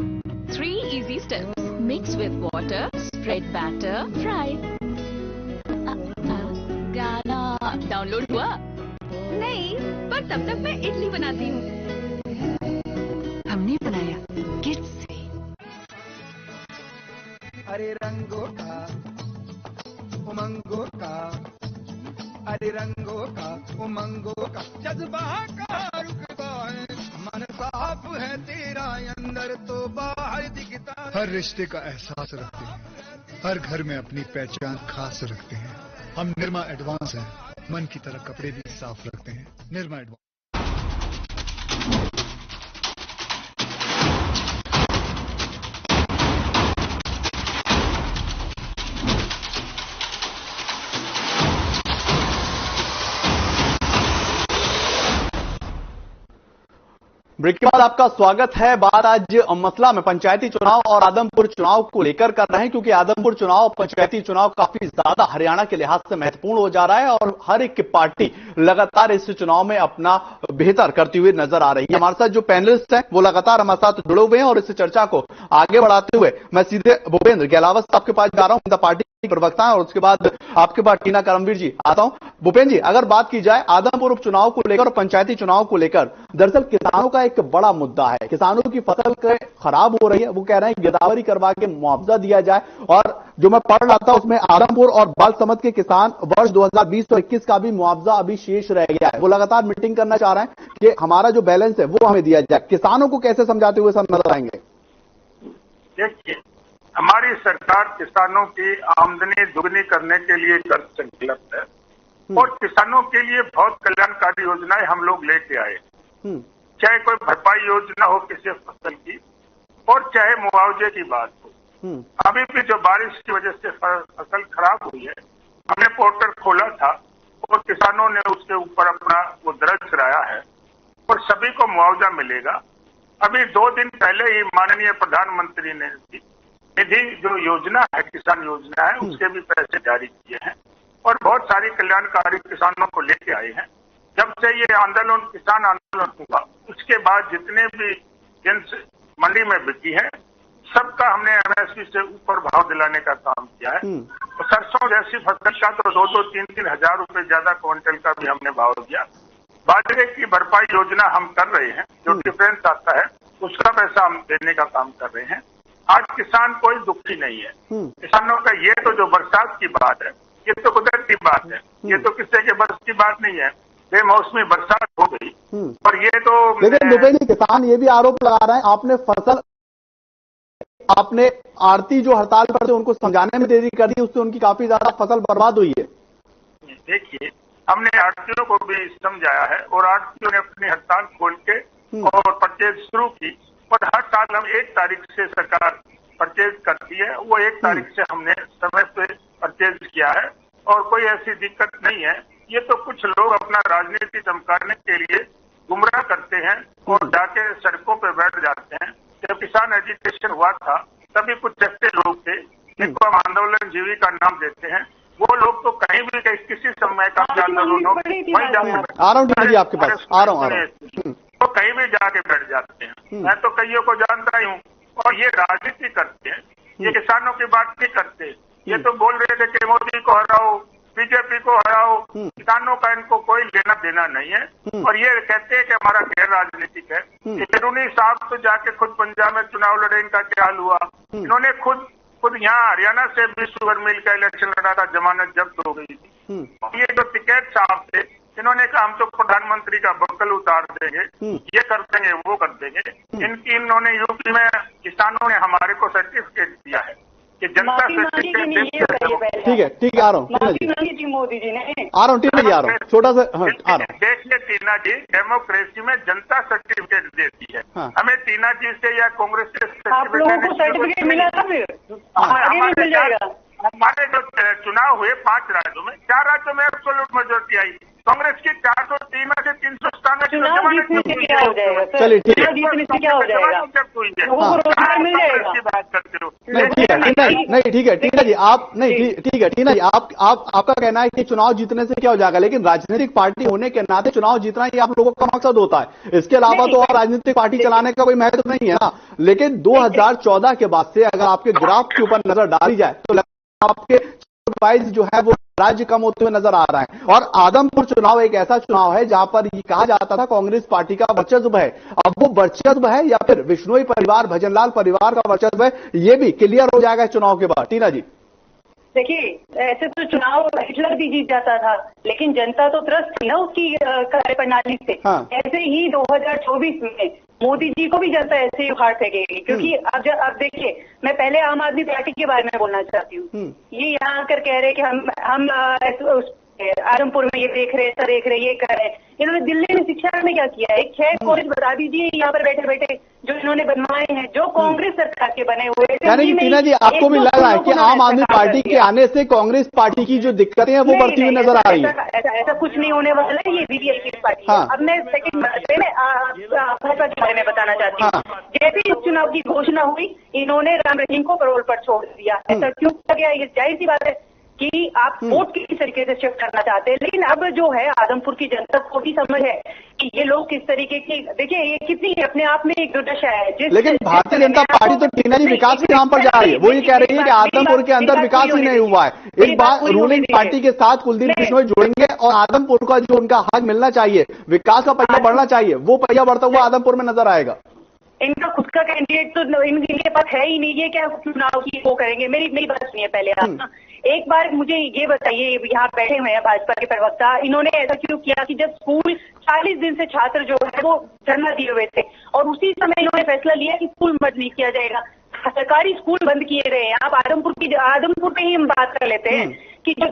3 easy steps. Mix with water, spread batter, fry. गाना डाउनलोड हुआ? नहीं, पर तब तक मैं इडली बनाती हूँ। हमने बनाया किड्स से। हरे रंगों का उमंगों का, हरे रंगों का उमंगों का जज्बा का रुकता है, मन साफ है तेरा अंदर तो बाहर दिखता है। हर रिश्ते का एहसास रखते हैं, हर घर में अपनी पहचान खास रखते हैं। हम निर्मा एडवांस हैं, मन की तरह कपड़े भी साफ रखते हैं। निर्मा एडवांस। ब्रेक के बाद आपका स्वागत है। बात आज मसला में पंचायती चुनाव और आदमपुर चुनाव को लेकर कर रहे हैं, क्योंकि आदमपुर चुनाव और पंचायती चुनाव काफी ज्यादा हरियाणा के लिहाज से महत्वपूर्ण हो जा रहा है और हर एक पार्टी लगातार इस चुनाव में अपना बेहतर करती हुई नजर आ रही है। हमारे साथ जो पैनलिस्ट हैं वो लगातार हमारे साथ जुड़े हुए हैं और इस चर्चा को आगे बढ़ाते हुए मैं सीधे भूपेंद्र गहलावत साहब के पास जा रहा हूं, पार्टी प्रवक्ता है, और उसके बाद आपके पास टीना करमवीर जी आता हूं। भूपेंद्र जी, अगर बात की जाए आदमपुर उपचुनाव को लेकर और पंचायती चुनाव को लेकर, दरअसल किसानों का एक बड़ा मुद्दा है। किसानों की फसल खराब हो रही है, वो कह रहे हैं गिरदावरी करवा के मुआवजा दिया जाए। और जो मैं पढ़ रहा था उसमें आदमपुर और बालसमंद के किसान वर्ष 2020 और 21 का भी मुआवजा अभी शेष रह गया है। वो लगातार मीटिंग करना चाह रहे हैं कि हमारा जो बैलेंस है वो हमें दिया जाए। किसानों को कैसे समझाते हुए सब नजर आएंगे? देखिए, हमारी सरकार किसानों की आमदनी दुगनी करने के लिए कर संकल्प है और किसानों के लिए बहुत कल्याणकारी योजनाएं हम लोग लेके आए, चाहे कोई भरपाई योजना हो किसी फसल की और चाहे मुआवजे की बात हो। अभी भी जो बारिश की वजह से फसल खराब हुई है, हमने पोर्टल खोला था और किसानों ने उसके ऊपर अपना वो दर्ज कराया है और सभी को मुआवजा मिलेगा। अभी 2 दिन पहले ही माननीय प्रधानमंत्री ने निधि जो योजना है, किसान योजना है, उसके भी पैसे जारी किए हैं और बहुत सारी कल्याणकारी किसानों को लेके आए हैं। जब से ये आंदोलन, किसान आंदोलन हुआ, उसके बाद जितने भी जिन्स मंडी में बिकी है, सबका हमने एमएसपी से ऊपर भाव दिलाने का काम किया है। तो सरसों जैसी फसल का तो 2-2, 3-3 हजार रुपए ज्यादा क्विंटल का भी हमने भाव दिया। बाजरे की भरपाई योजना हम कर रहे हैं, जो डिफरेंस आता है उसका पैसा हम देने का काम कर रहे हैं। आज किसान कोई दुखी नहीं है। किसानों का ये तो जो बरसात की बात है, ये तो कुदरती बात है, ये तो किसी के बस की बात नहीं है। बेमौसमी बरसात हो गई और ये तो लेकिन भूपेंद्र, किसान ये भी आरोप लगा रहे हैं आपने आड़ती जो हड़ताल पर थे उनको समझाने में देरी कर दी, उससे उनकी काफी ज्यादा फसल बर्बाद हुई है। देखिए, हमने आड़तियों को भी समझाया है और आड़तियों ने अपनी हड़ताल खोल के और परचेज शुरू की और हर साल हम 1 तारीख से सरकार परचेज करती है, वो 1 तारीख से हमने समय पे परचेज किया है और कोई ऐसी दिक्कत नहीं है। ये तो कुछ लोग अपना राजनीति चमकाने के लिए गुमराह करते हैं और जाके सड़कों पे बैठ जाते हैं। जब किसान एजुकेशन हुआ था तभी कुछ ऐसे लोग थे जिनको हम आंदोलन जीवी का नाम देते हैं, वो लोग तो कहीं भी किसी समय का आंदोलन हो वहीं जाके आ रहा हूँ जी आपके पास, आ रहा हूँ तो कहीं भी जाके बैठ जाते हैं। मैं तो कईयों को जानता ही हूँ और ये राजनीति करते हैं, ये किसानों की बात नहीं करते। ये तो बोल रहे थे कि मोदी को हराओ, बीजेपी को हराओ, किसानों का इनको कोई लेना देना नहीं है और ये कहते हैं कि हमारा गैर राजनीतिक है। जरूरी साहब तो जाके खुद पंजाब में चुनाव लड़े, इनका क्या हाल हुआ? इन्होंने खुद यहाँ हरियाणा से भी शुगर मिल का इलेक्शन लड़ा था, जमानत जब्त हो गई थी। ये जो टिकैत साहब थे, इन्होंने कहा हम तो प्रधानमंत्री का बक्कल उतार देंगे, ये कर देंगे, वो कर देंगे। इन्होंने यूपी में किसानों ने हमारे को सर्टिफिकेट दिया है कि जनता सर्टिफिकेट। ठीक है, आ रहा हूँ मोदी जी ने, आ रहा हूँ टीना जी, आ रहा हूँ छोटा सा, आ रहा हूँ। देखिए टीना जी, डेमोक्रेसी में जनता सर्टिफिकेट देती है। हमें टीना जी से या कांग्रेस से आप लोगों को सर्टिफिकेट मिला था, फिर हमारे जो चुनाव हुए 5 राज्यों में, 4 राज्यों में एब्सोल्यूट मेजोरिटी आई। कांग्रेस की 403 में से 397 क्या हो जाएगा? चलिए ठीक है, क्या हो जाएगा? की बात करते हो। नहीं ठीक है टीना जी, आप नहीं ठीक है टीना जी, आपका कहना है कि चुनाव जीतने से क्या हो जाएगा, लेकिन राजनीतिक पार्टी होने के नाते चुनाव जीतना ही आप लोगों का मकसद होता है। इसके अलावा तो और राजनीतिक पार्टी चलाने का कोई महत्व नहीं है ना। लेकिन 2014 के बाद से अगर आपके ग्राफ के ऊपर नजर डाली जाए तो आपके प्राइस जो है वो राज्य कम होते हुए नजर आ रहा है। और आदमपुर चुनाव एक ऐसा चुनाव है जहां पर ये कहा जाता था कांग्रेस पार्टी का वर्चस्व है। अब वो वर्चस्व है या फिर विश्नोई परिवार, भजनलाल परिवार का वर्चस्व है, ये भी क्लियर हो जाएगा चुनाव के बाद। टीना जी, देखिए, ऐसे तो चुनाव हिटलर भी जीत जाता था, लेकिन जनता तो त्रस्त थी ना उसकी कार्यप्रणाली से। ऐसे ही 2024 में मोदी जी को भी जनता ऐसे ही उखाड़ फेंकेगी, क्योंकि अब देखिए, मैं पहले आम आदमी पार्टी के बारे में बोलना चाहती हूँ। ये यहाँ आकर कह रहे कि हम आजमपुर में ये देख रहे, ऐसा देख रहे, ये कर रहे। इन्होंने दिल्ली में शिक्षा में क्या किया है? 6 कॉलेज बता दीजिए यहाँ पर बैठे बैठे जो इन्होंने बनवाए हैं, जो कांग्रेस सरकार के बने हुए। यानी कि टीना जी, आपको भी लग रहा है कि आम आदमी पार्टी के आने से कांग्रेस पार्टी की जो दिक्कतें हैं वो बढ़ती हुई नजर आ रही है? ऐसा कुछ नहीं होने वाला है, ये बीबीआई की पार्टी है। अब मैं सेकंड भाजपा के बारे में बताना चाहती हूँ। जैसे ही उपचुनाव की घोषणा हुई, इन्होंने राम रहीम को पैरोल पर छोड़ दिया। ऐसा क्यों किया गया? ये जाहिर सी बात है कि आप वोट किस तरीके से शिफ्ट करना चाहते हैं। लेकिन अब जो है आदमपुर की जनता को भी समझ है कि ये लोग किस तरीके की, देखिए ये कितनी अपने आप में एक दुर्दशा है। लेकिन भारतीय जनता पार्टी तो टीना जी विकास के नाम पर जा रही है। वो ये कह रही है कि आदमपुर के अंदर विकास ही नहीं हुआ है। एक बार रूलिंग पार्टी के साथ कुलदीप बिश्नोई जुड़ेंगे और आदमपुर का जो उनका हक मिलना चाहिए, विकास का पहिया बढ़ना चाहिए, वो पहिया बढ़ता हुआ आदमपुर में नजर आएगा। इनका खुद का कैंडिडेट तो इनके पास है ही नहीं, ये क्या चुनाव की वो करेंगे? मेरी बात सुनिए पहले आप। एक बार मुझे ये बताइए, यहाँ बैठे हुए हैं भाजपा के प्रवक्ता, इन्होंने ऐसा क्यों किया कि जब स्कूल 40 दिन से छात्र जो है वो धरना दिए हुए थे और उसी समय इन्होंने फैसला लिया कि स्कूल बंद नहीं किया जाएगा, सरकारी स्कूल बंद किए गए हैं। आप आदमपुर पे ही हम बात कर लेते हैं कि जो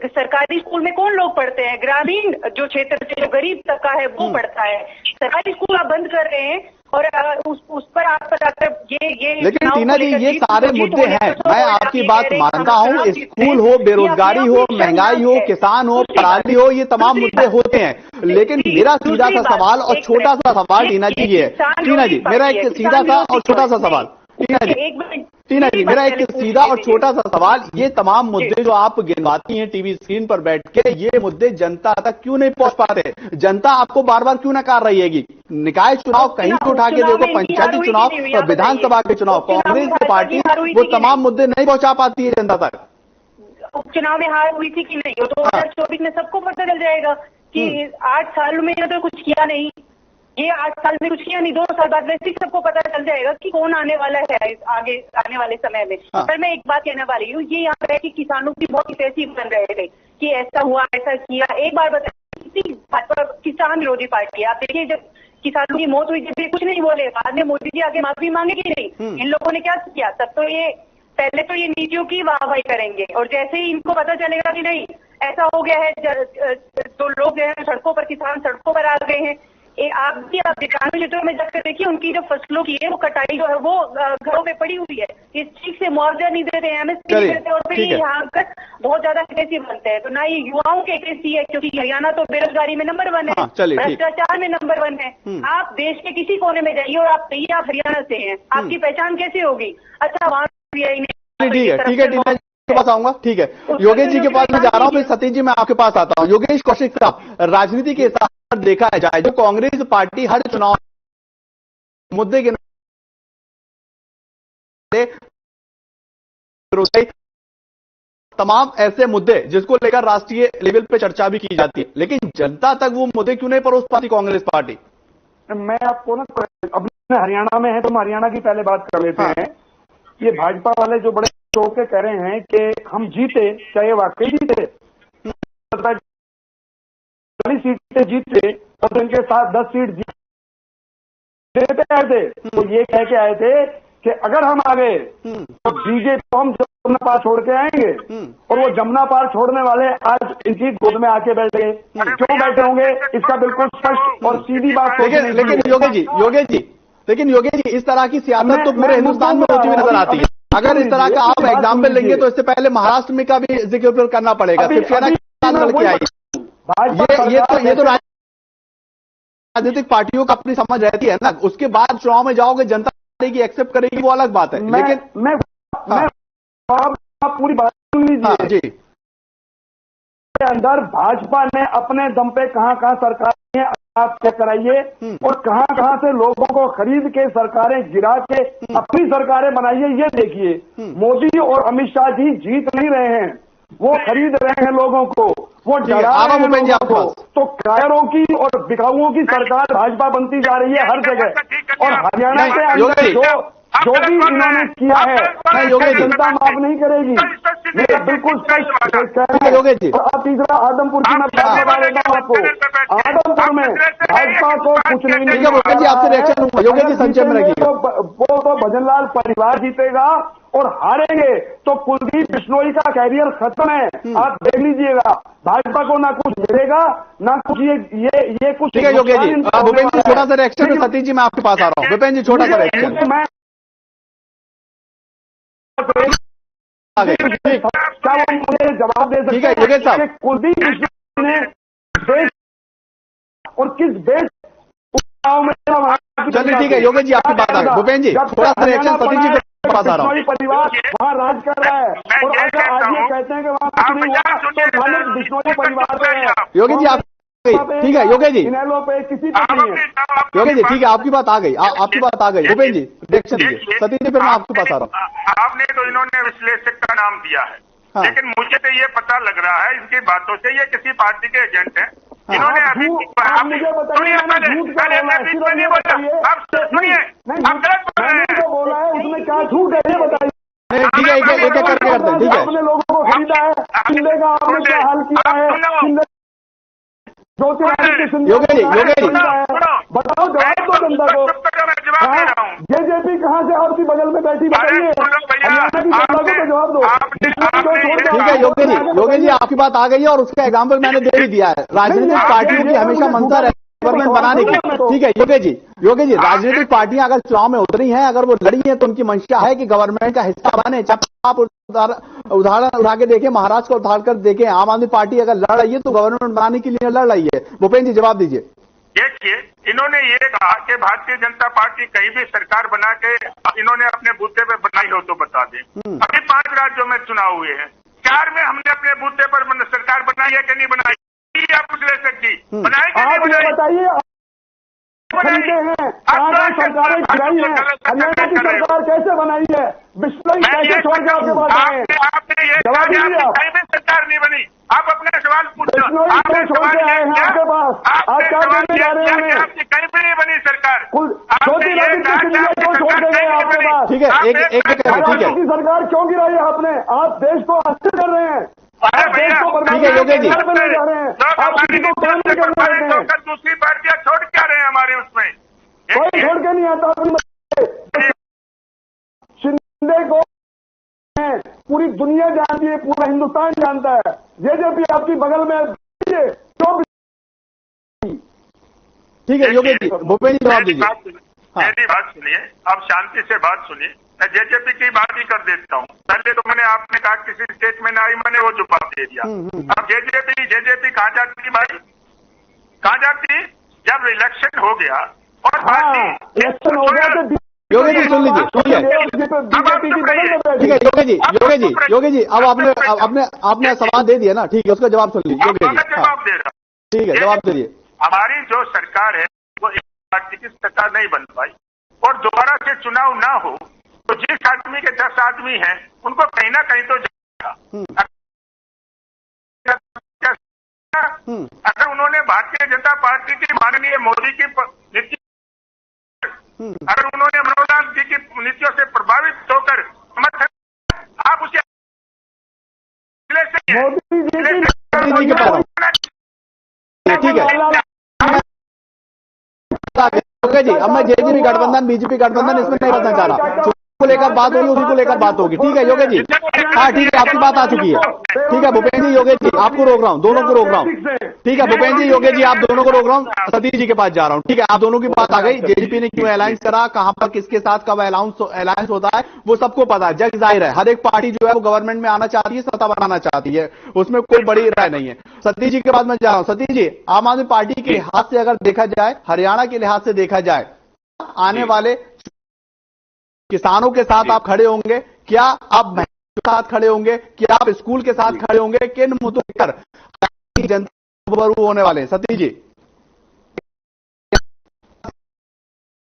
सरकारी स्कूल में कौन लोग पढ़ते हैं? ग्रामीण जो क्षेत्र से जो गरीब तबका है वो पढ़ता है। सरकारी स्कूल आप बंद कर रहे हैं और उस पर आप ये लेकिन टीना जी, ये सारे मुद्दे हैं, मैं आपकी बात मानता हूँ। स्कूल हो, बेरोजगारी हो, महंगाई हो, किसान हो, पराली हो, ये तमाम मुद्दे होते हैं। लेकिन मेरा सीधा सा सवाल और छोटा सा सवाल टीना जी ये है, टीना जी मेरा एक सीधा सा और छोटा सा सवाल, टीना जी मेरा एक सीधा और छोटा सा सवाल, ये तमाम मुद्दे जो आप गिनवाती हैं टीवी स्क्रीन पर बैठ के, ये मुद्दे जनता तक क्यों नहीं पहुंच पाते? जनता आपको बार बार क्यों नकार रही है? निकाय चुनाव कहीं तो उठा के देखो, पंचायती चुनाव और विधानसभा के चुनाव, कांग्रेस की पार्टी वो तमाम मुद्दे नहीं पहुंचा पाती है जनता तक। उपचुनाव में हार हुई थी कि नहीं, 2024 में सबको पता चल जाएगा कि 8 साल में तो कुछ किया नहीं, ये 8 साल में कुछ किया नहीं, 2 साल बाद वैसे ही सबको पता चल जाएगा कि कौन आने वाला है आगे आने वाले समय में। पर मैं एक बात कहने वाली हूँ, ये यहाँ पे कि किसानों की बहुत पैसे बन रहे थे कि ऐसा हुआ, ऐसा किया। एक बार बताइए, कितनी भाजपा किसान विरोधी पार्टी है? आप देखिए, जब किसानों की मौत हुई जब ये कुछ नहीं बोले, बाद में मोदी जी आगे माफी मांगे कि नहीं? इन लोगों ने क्या किया? तब तो ये पहले तो ये नीतियों की वाहवाही करेंगे और जैसे ही इनको पता चलेगा कि नहीं ऐसा हो गया है, तो लोग जो है सड़कों पर, किसान सड़कों पर आ गए हैं। आप ग्रामीण क्षेत्रों में जाकर देखिए, उनकी जो फसलों की है वो कटाई जो है वो घरों में पड़ी हुई है। इस ठीक से मुआवजा नहीं देते हैं, एमएसपी नहीं देते और फिर यहाँ आकर बहुत ज्यादा कैसी बनते हैं। तो ना ये युवाओं के कैसी है, क्योंकि हरियाणा तो बेरोजगारी में नंबर 1 है, भ्रष्टाचार में नंबर 1 है। आप देश के किसी कोने में जाइए और आप कहिए आप हरियाणा से हैं, आपकी पहचान कैसे होगी? अच्छा वहां ठीक है के पास आऊंगा, ठीक है। योगेश जी के पास मैं जा रहा हूँ, फिर सतीश जी मैं आपके पास आता हूँ। योगेश कौशिक साहब, राजनीति के हिसाब से देखा जाए, जो कांग्रेस पार्टी हर चुनाव मुद्दे के तमाम ऐसे मुद्दे जिसको लेकर राष्ट्रीय लेवल पे चर्चा भी की जाती है, लेकिन जनता तक वो मुद्दे क्यों नहीं परोस पाती कांग्रेस पार्टी? मैं आपको ना, अब हरियाणा में है तो हम हरियाणा की पहले बात कर लेते हैं। ये भाजपा वाले जो बड़े शो के कह रहे हैं कि हम जीते, चाहे वाकई जीते, 40 सीटें जीते और उनके साथ 10 सीट जीते आए थे, तो ये कह के आए थे कि अगर हम आ गए तो बीजेपी को हम जमुना पार छोड़ के आएंगे। और वो जमुना पार छोड़ने वाले आज इनकी गोद में आके बैठ गए। क्यों बैठे होंगे इसका बिल्कुल स्पष्ट और सीधी बात। लेकिन योगेश जी इस तरह की सियासत तो पूरे हिंदुस्तान में होती हुई नजर आती है। अगर इस तरह का आप एग्जाम्पल लेंगे तो इससे पहले महाराष्ट्र में का भी जिक्र करना पड़ेगा। ये तो राजनीतिक पार्टियों का अपनी समझ रहती है ना, उसके बाद चुनाव में जाओगे जनता की एक्सेप्ट करेगी वो अलग बात है। लेकिन मैं पूरी बात सुन लीजिए जी। अंदर भाजपा ने अपने दम पे कहां सरकार आप चेक कराइए और कहां से लोगों को खरीद के सरकारें गिरा के अपनी सरकारें बनाइए। ये देखिए, मोदी और अमित शाह जी जीत नहीं रहे हैं, वो खरीद रहे हैं लोगों को, वो डरा रहे हैं लोगों को। तो कायरों की और बिकाऊओं की सरकार भाजपा बनती जा रही है हर जगह। और हरियाणा के अंदर जो भी इन्होंने किया है जनता माफ नहीं करेगी, मेरा बिल्कुल स्पष्ट। और अब तीसरा आदमपुर की मैं बात बता देता हूँ आपको। आदमपुर में भाजपा को कुछ नहीं मिलेगा। आपसे रिएक्शन योगेश जी संचय में रखिए। वो तो भजनलाल परिवार जीतेगा और हारेंगे तो कुलदीप बिश्नोई का कैरियर खत्म है। आप देख लीजिएगा, भाजपा को ना कुछ मिलेगा ना कुछ ये कुछ। ठीक है योगेश जी, भूपेंद्र जी छोटा सा रिएक्शन। सतीश जी मैं आपके पास आ रहा हूँ। भूपेंद्र जी छोटा सा रिएक्शन। क्या वो मुझे जवाब दे सकते हैं? योगेश साहब, कुलदीप बिश्नोई ने देश और किस देश चलिए ठीक है योगेश जी आपकी बात आ गई। भूपेंद्र जी थोड़ा सा रिएक्शन सतीश जी के पास आ रहा हूँ। परिवार वहाँ राज कर रहा है और अगर आज ये कहते हैं कि वहाँ कुछ नहीं हुआ तो गलत बिश्नोई परिवार पे है। योगेश जी आप ठीक है योगेश जी, इनेलो पे किसी पे नहीं है। योगेश जी ठीक है आपकी बात आ गई, आपकी बात आ गई। भूपेंद्र जी रिएक्शन दीजिए। सतीश जी फिर मैं आपके पास आ रहा हूँ। आपने तो इन्होंने विश्लेषक का नाम दिया है, लेकिन मुझे तो ये पता लग रहा है इनकी बातों से ये किसी पार्टी के एजेंट हैं। इन्होंने अभी मुझे बताइए मैंने झूठ क्या बोला है? सिर्फ ये बताइए, आप सुनिए, आप गलत बोल रहे हैं। जो बोला है उसमें क्या झूठ है ये बताइए। ठीक है एक एक करके करते हैं। ठीक है आपने लोगों को खरीदा है, शिंदे का आपने क्या हाल किया है? योगेश जी बताओ, जवाब दो जनता को। जेजेपी कहाँ से आपकी बगल में बैठी बताइए, हरियाणा की जनता को तो जवाब दो। ठीक है योगेश जी आपकी बात आ गई है और उसका एग्जाम्पल मैंने दे ही दिया है। राजनीतिक पार्टियों की हमेशा मंशा रहती है गवर्नमेंट बनाने की। ठीक है योगेश जी राजनीतिक पार्टियां अगर चुनाव में उतरी हैं, अगर वो लड़ी हैं तो उनकी मंशा है कि गवर्नमेंट का हिस्सा बने। चाहे आप उदाहरण उठा के देखें, महाराष्ट्र को उठाकर कर देखें, आम आदमी पार्टी अगर लड़ रही है तो गवर्नमेंट बनाने के लिए लड़ रही है। भूपेंद्र जी जवाब दीजिए। देखिए इन्होंने ये कहा कि भारतीय जनता पार्टी कहीं भी सरकार बना के इन्होंने अपने बूथे पर बनाई हो तो बता दें। अभी 5 राज्यों में चुनाव हुए हैं, 4 में हमने अपने बूथे पर सरकार बनाई है कि नहीं बनाई? आप पूछ ले सकती बनाई कि नहीं बनाई? बताइए खरीदे हैं, सरकारें गिराई है, हरियाणा की सरकार कैसे बनाई है? बिश्नोई कैसे छोड़ के आपके पास आए? आपने ये कहीं भी सरकार नहीं बनी। आप अपने सवाल पूछो। आपने छोड़ के आए हैं आपके पास, आप क्या करने जा रहे हैं? आपकी कहीं भी नहीं बनी सरकार। छोटी क्यों छोड़ के गए आपके पास? ठीक है एक की सरकार क्यों गिराई है आपने? आप देश को अस्थिर कर रहे हैं, आप देश को बर्बाद योगेश जी करने जा रहे हैं, आप किसी को काम नहीं करने देते हैं। दूसरी पार्टियां छोड़ क्या रहे हैं हमारे उसमें? कोई छोड़ के नहीं आता अपनी। शिंदे को पूरी दुनिया जानती है, पूरा हिंदुस्तान जानता है। जेजेपी आपकी बगल में क्यों? ठीक है योगेश जी, भूपेंद्र जी जवाब दीजिए। मेरी बात सुनिए, अब शांति से बात सुनिए। मैं जेजेपी की बात ही कर देता हूँ। पहले तो मैंने आपने कहा किसी स्टेट में ना आई, मैंने वो जवाब दे दिया। अब जेजेपी कहाँ जाती भाई? कहाँ जाती? जब इलेक्शन हो गया और इलेक्शन हो गया तो योगेश जी सुन लीजिए। ठीक है योगेश जी अब आपने सवाल दे दिया ना, ठीक है उसका जवाब सुन लीजिए। जवाब दे रहा, ठीक है जवाब दे दिए। हमारी जो सरकार है वो एक पार्टी की सरकार नहीं बन पाई और दोबारा से चुनाव ना हो तो जिस आदमी के 10 आदमी हैं उनको कहीं ना कहीं तो जाएगा। अगर उन्होंने भारतीय जनता पार्टी की माननीय मोदी की नीति, अगर उन्होंने मनोहर लाल जी की नीतियों से प्रभावित होकर समर्थन, आप उसे ठीक है जी। अब मैं जेजेपी गठबंधन बीजेपी गठबंधन इसमें नहीं बदलना चाह रहा। को लेकर बात होगी उसी को लेकर बात होगी। ठीक है योगेश जी, हाँ ठीक है आपकी बात आ चुकी है। ठीक है भूपेंद्र जी योगेश जी आपको रोक रहा हूँ, दोनों को रोक रहा हूँ। ठीक है भूपेंद्र जी योगेश जी आप दोनों को रोक रहा हूँ, सतीश जी के पास जा रहा हूँ। ठीक है आप दोनों की बात आ गई। जेजेपी ने क्यों अलायंस करा, कहां पर किसके साथ कब अलायंस होता है वो सबको पता है, जग जाहिर है। हर एक पार्टी जो है वो गवर्नमेंट में आना चाहती है, सत्ता बनाना चाहती है, उसमें कोई बड़ी राय नहीं है। सतीश जी के पास मैं जा रहा हूँ। सतीश जी आम आदमी पार्टी के लिहाज से अगर देखा जाए, हरियाणा के लिहाज से देखा जाए, आने वाले किसानों के साथ आप खड़े होंगे? क्या आप महिलाओं के साथ खड़े होंगे? क्या आप स्कूल के साथ खड़े होंगे? किन मुद्दों पर जनता पर होने वाले हैं? सतीश जी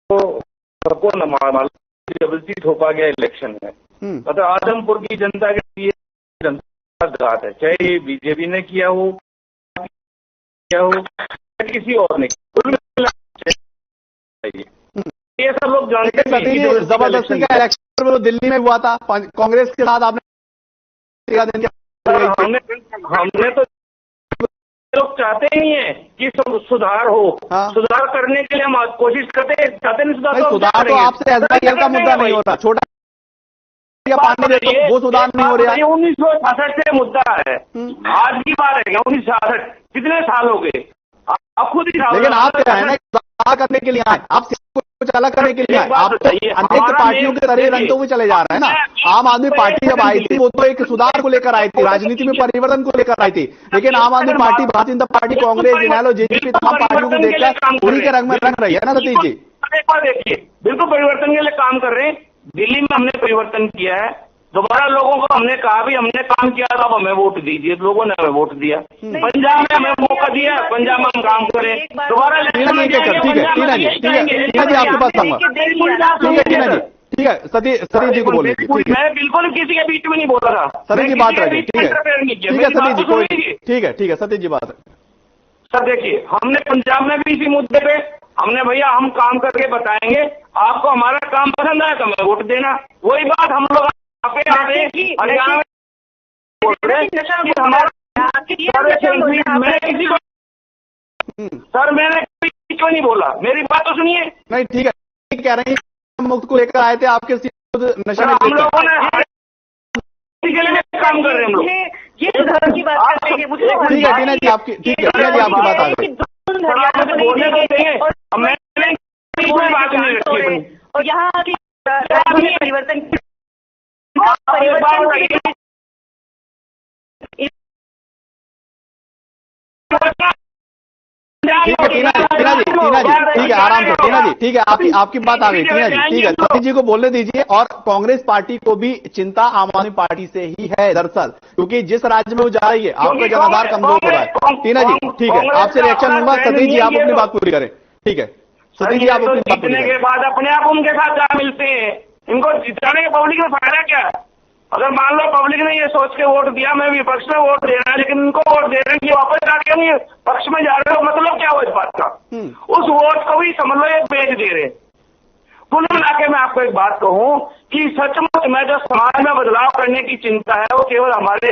तो सबको न मालूम डबल सीट हो पा गया इलेक्शन में, मतलब आदमपुर की जनता के लिए जनता घात है, चाहे बीजेपी ने किया हो किसी और ने। ये सब लोग जानते हैं। जबरदस्ती का इलेक्शन तो दिल्ली में हुआ था कांग्रेस के साथ, आपने हमने तो लोग चाहते ही हैं कि सुधार हो। सुधार करने के लिए हम कोशिश करते हैं, चाहते नहीं सुधार तो आपसे एसआईएल का मुद्दा नहीं होता, छोटा या पानी दे दो, वो सुधार नहीं हो रहा है। 1966 से मुद्दा है, आज की बात है 1966, कितने साल हो गए आप खुद ही। लेकिन आप क्या है ना, सुधार करने के लिए आए, आप कुछ अलग करने के लिए आए, आप तो अनेक पार्टियों के तरह रंगते हुए चले जा रहे हैं ना। आम आदमी पार्टी जब आई थी वो तो एक सुधार को लेकर आई थी, राजनीति में परिवर्तन को लेकर आई थी, लेकिन आम आदमी पार्टी, भारतीय जनता पार्टी, कांग्रेस, इनेलो, जेजेपी, तमाम पार्टियों को देखकर उन्हीं के रंग में रंग रही है ना सतीश जी। देखिए, बिल्कुल परिवर्तन के लिए काम कर रहे हैं। दिल्ली में हमने परिवर्तन किया है, दोबारा लोगों को हमने कहा भी हमने काम किया था, अब हमें वोट दीजिए, लोगों ने हमें वोट दिया। पंजाब में हमें मौका दिया, पंजाब में हम काम करें, दोबारा ठीक है टीना जी आपके पास आऊंगा, ठीक है टीना जी, ठीक है सतीश जी को बोलिए। मैं बिल्कुल किसी के बीच में नहीं बोल रहा, सतीश जी बात रखिए, ठीक है सतीश जी, कोई ठीक है सतीश जी बात। सर देखिए, हमने पंजाब में भी इसी मुद्दे पे हमने भैया हम काम करके बताएंगे, आपको हमारा काम पसंद आए तो हमें वोट देना। वही बात हम लोग हरियाणा में बोल रहे हैं कि हमारा मैं किसी को सर मैंने क्यों नहीं बोला, मेरी बात तो सुनिए। नहीं ठीक है, कह रहे हैं मुक्त को लेकर आए थे आपके नशा में, हम लोगों ने के लिए काम कर रहे हैं हम लोग, ये सुधार की बात करते हैं। मुझे ठीक है टीना जी आपकी, ठीक है टीना जी आपकी बात आ गई। बोलने तो देंगे कोई बात नहीं रखी, और यहाँ की परिवर्तन ठीक है टीना जी ठीक है, आराम से टीना जी, ठीक है आपकी बात आ गई टीना जी, ठीक है सतीश जी को बोलने दीजिए। और कांग्रेस पार्टी को भी चिंता आम आदमी पार्टी से ही है दरअसल, क्योंकि जिस राज्य में वो जा रही है आपका जनाधार कमजोर हो रहा है। टीना जी ठीक है, आपसे रिएक्शन लूंगा, सतीश जी आप अपनी बात पूरी करें। ठीक है सतीश जी आप अपनी बात पूरी के बाद अपने आप उनके साथ जा मिलते हैं, इनको जिताने के पब्लिक में फायदा क्या है? अगर मान लो पब्लिक ने ये सोच के वोट दिया मैं विपक्ष में वोट दे रहा है, लेकिन इनको वोट दे रहे हैं कि वापस जाके नहीं पक्ष में जा रहे हो, मतलब क्या हो इस बात का? उस वोट को भी समझ लो एक बेच दे रहे। कुल मिला के मैं आपको एक बात कहूं कि सचमुच में जो समाज में बदलाव करने की चिंता है वो केवल हमारे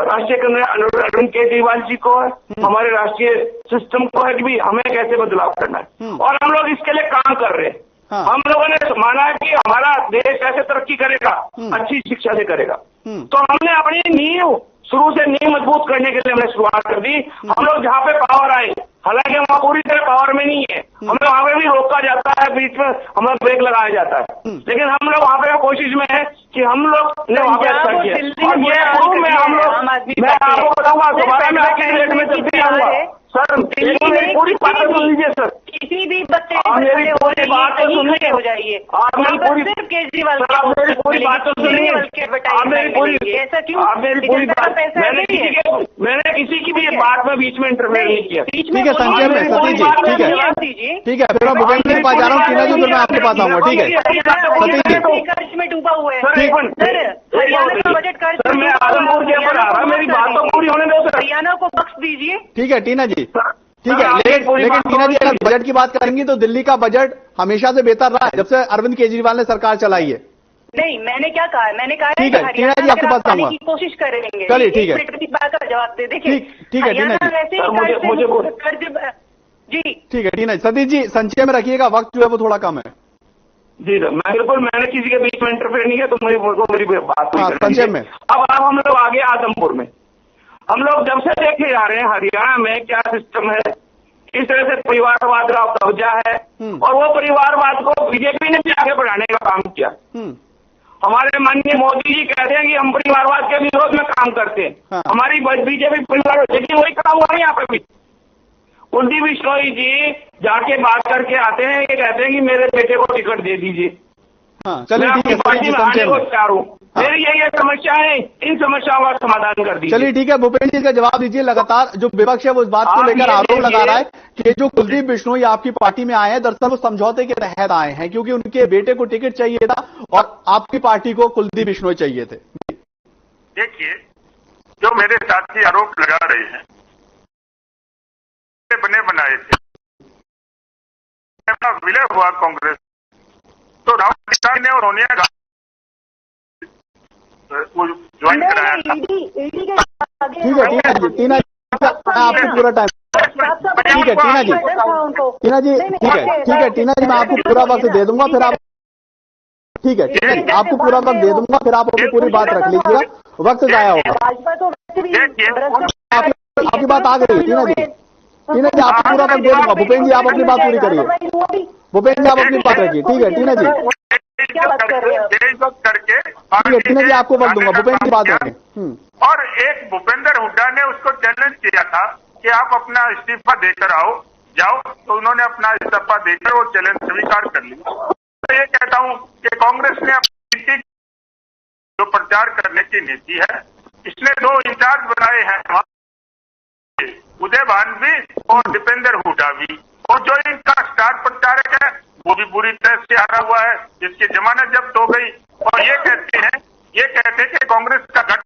राष्ट्रीय अरविंद केजरीवाल जी को है, हमारे राष्ट्रीय सिस्टम को है कि भी हमें कैसे बदलाव करना है, और हम लोग इसके लिए काम कर रहे हैं। हम लोगों ने माना है कि हमारा देश कैसे तरक्की करेगा, अच्छी शिक्षा से करेगा, तो हमने अपनी नींव शुरू से नींव मजबूत करने के लिए हमने शुरुआत कर दी। हम लोग जहाँ पे पावर आए, हालांकि हम पूरी तरह पावर में नहीं है, हमें वहां पे भी रोका जाता है, बीच में हमें ब्रेक लगाया जाता है, लेकिन हम लोग वहां पे कोशिश में है कि हम लोग ने वहां पे अच्छा किया। और ये में हम लोग, मैं आपको बताऊंगा दोबारा मैं आपके रेट में जब भी आऊंगा सर, मेरी पूरी बात तो सुन लीजिए सर, किसी भी बच्चे मेरी पूरी बात तो सुनिए, हो जाइए आप मेरी पूरी केजरीवाल मेरी पूरी बात तो सुनिए, आप मेरी पूरी ऐसा क्यों? आप मेरी पूरी बात, मैंने किसी की भी बात में बीच में इंटरफेयर नहीं किया। ठीक है संक्षेप में सतीश जी, ठीक है फिर मैं भूपेंद्र के पास जा रहा हूँ, टीना जी फिर मैं आपके पास आऊंगा। ठीक है सतीश जी, कर्ज में डूबा हुआ है सर, हरियाणा का बजट कर्ज, सर मैं आलमपुर के ऊपर आ रहा, मेरी बात तो पूरी होने दो सर, हरियाणा को बख्श दीजिए। ठीक है टीना जी, ठीक है, लेकिन टीना जी अगर बजट की बात करेंगी तो दिल्ली का बजट हमेशा से बेहतर रहा है जब से अरविंद केजरीवाल ने सरकार चलाई है। नहीं मैंने क्या कहा, मैंने कहा ठीक है टीना जी आपके पास आऊंगा, की कोशिश करेंगे। चलिए ठीक है, बात का जवाब दे देखिए। ठीक है टीना जी, मुझे कर्ज जी ठीक है टीना जी। सतीश जी संक्षेप में रखिएगा, वक्त जो है वो थोड़ा कम है। जी सर, मैं बिल्कुल, मैंने किसी के बीच में इंटरफेयर नहीं किया, तो मेरी बात संक्षेप में। अब हम लोग आगे आदमपुर में, हम लोग जब से देखे जा रहे हैं हरियाणा में क्या सिस्टम है, किस तरह से परिवारवाद का कब्जा है, और वो परिवारवाद को बीजेपी ने भी आगे बढ़ाने का काम किया। हमारे माननीय मोदी जी कहते हैं कि हम परिवारवाद के विरोध में काम करते हैं, हमारी बीजेपी परिवार, लेकिन वही काम हुआ यहाँ पे भी। कुलदीप बिश्नोई जी जाके बात करके आते हैं, ये कहते हैं कि मेरे बेटे को टिकट दे दीजिए। चलिए ठीक है, पार्टी में आने को तैयार हूँ, मेरी ये समस्या है, इन समस्याओं का समाधान कर दीजिए। चलिए ठीक है, भूपेंद्र जी का जवाब दीजिए। लगातार जो विपक्ष है वो इस बात को लेकर आरोप लगा रहा है कि जो कुलदीप बिश्नोई आपकी पार्टी में आए हैं दरअसल वो समझौते के तहत आए हैं, क्योंकि उनके बेटे को टिकट चाहिए था और आपकी पार्टी को कुलदीप बिश्नोई चाहिए थे। देखिए, जो मेरे साथी आरोप लगा रहे हैं बने बनाए थे, विलय हुआ कांग्रेस, तो राहुल गांधी ने और सोनिया गांधी वो ज्वाइन कराया था। ठीक है टीना जी आपको पूरा टाइम, ठीक है टीना जी, ठीक है टीना जी मैं आपको पूरा वक्त दे दूंगा, फिर आप ठीक है, ठीक है, आपको पूरा वक्त दे दूंगा, फिर आप अपनी पूरी बात रख लीजिएगा, वक्त जाया होगा। आपकी बात आ गई टीना जी, टीना जी आपको पूरा वक्त दे दूंगा। भूपेंद्र जी आप अपनी बात पूरी करिए, भूपेंद्र जी आप अपनी बात रखिए। ठीक है टीना जी, करके ठीक है टीना जी आपको वक्त दूंगा, भूपेंद्र जी बात रखें। और एक भूपेंद्र हुड्डा ने उसको चैलेंज किया था कि आप अपना इस्तीफा देकर जाओ, तो उन्होंने अपना इस्तीफा देकर वो चैलेंज स्वीकार कर लिया। तो ये कहता हूं कि कांग्रेस ने अपनी नीति जो प्रचार करने की नीति है, इसने 2 इंचार्ज बनाए हैं, उदय भानवी और दीपेंद्र हुड्डा भी, और जो इनका स्टार प्रचारक है वो भी बुरी तरह से हारा हुआ है, जिसकी जमानत जब्त हो गई। और ये कहते हैं कि कांग्रेस का गढ़,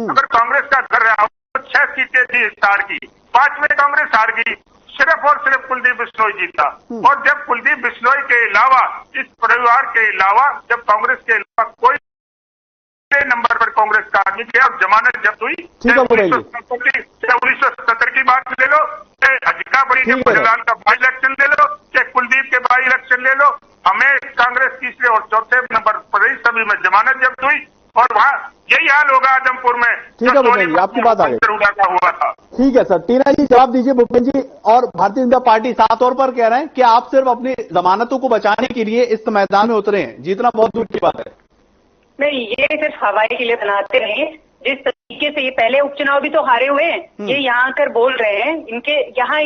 अगर कांग्रेस का गढ़ रहा तो 6 सीटें थी स्टार की, 5 में कांग्रेस हार गई, सिर्फ और सिर्फ कुलदीप बिश्नोई जीता। और जब कुलदीप बिश्नोई के अलावा, इस परिवार के अलावा, जब कांग्रेस के अलावा कोई नंबर पर कांग्रेस का आदमी थे और जमानत जब्त हुई, 1970 की बात ले लो, चाहे हजका बड़ी के बजलाल का बाई इलेक्शन ले लो, चाहे कुलदीप के बाई इलेक्शन ले लो, हमें कांग्रेस तीसरे और चौथे नंबर पर ही सभी में जमानत जब्त हुई। और वहाँ यही हाल होगा आजमपुर में, ठीक है भूपेंद्र जी आपकी बात आ गई, का हुआ था। ठीक है सर। टीना जी जवाब दीजिए। भूपेंद्र जी और भारतीय जनता पार्टी साफ तौर पर कह रहे हैं कि आप सिर्फ अपनी जमानतों को बचाने के लिए इस मैदान में उतरे हैं, जीतना बहुत दूर की बात है। नहीं, ये सिर्फ हवाई के लिए बनाते रहे। जिस तरीके से ये पहले उपचुनाव भी तो हारे हुए हैं, ये यहाँ आकर बोल रहे हैं, इनके यहाँ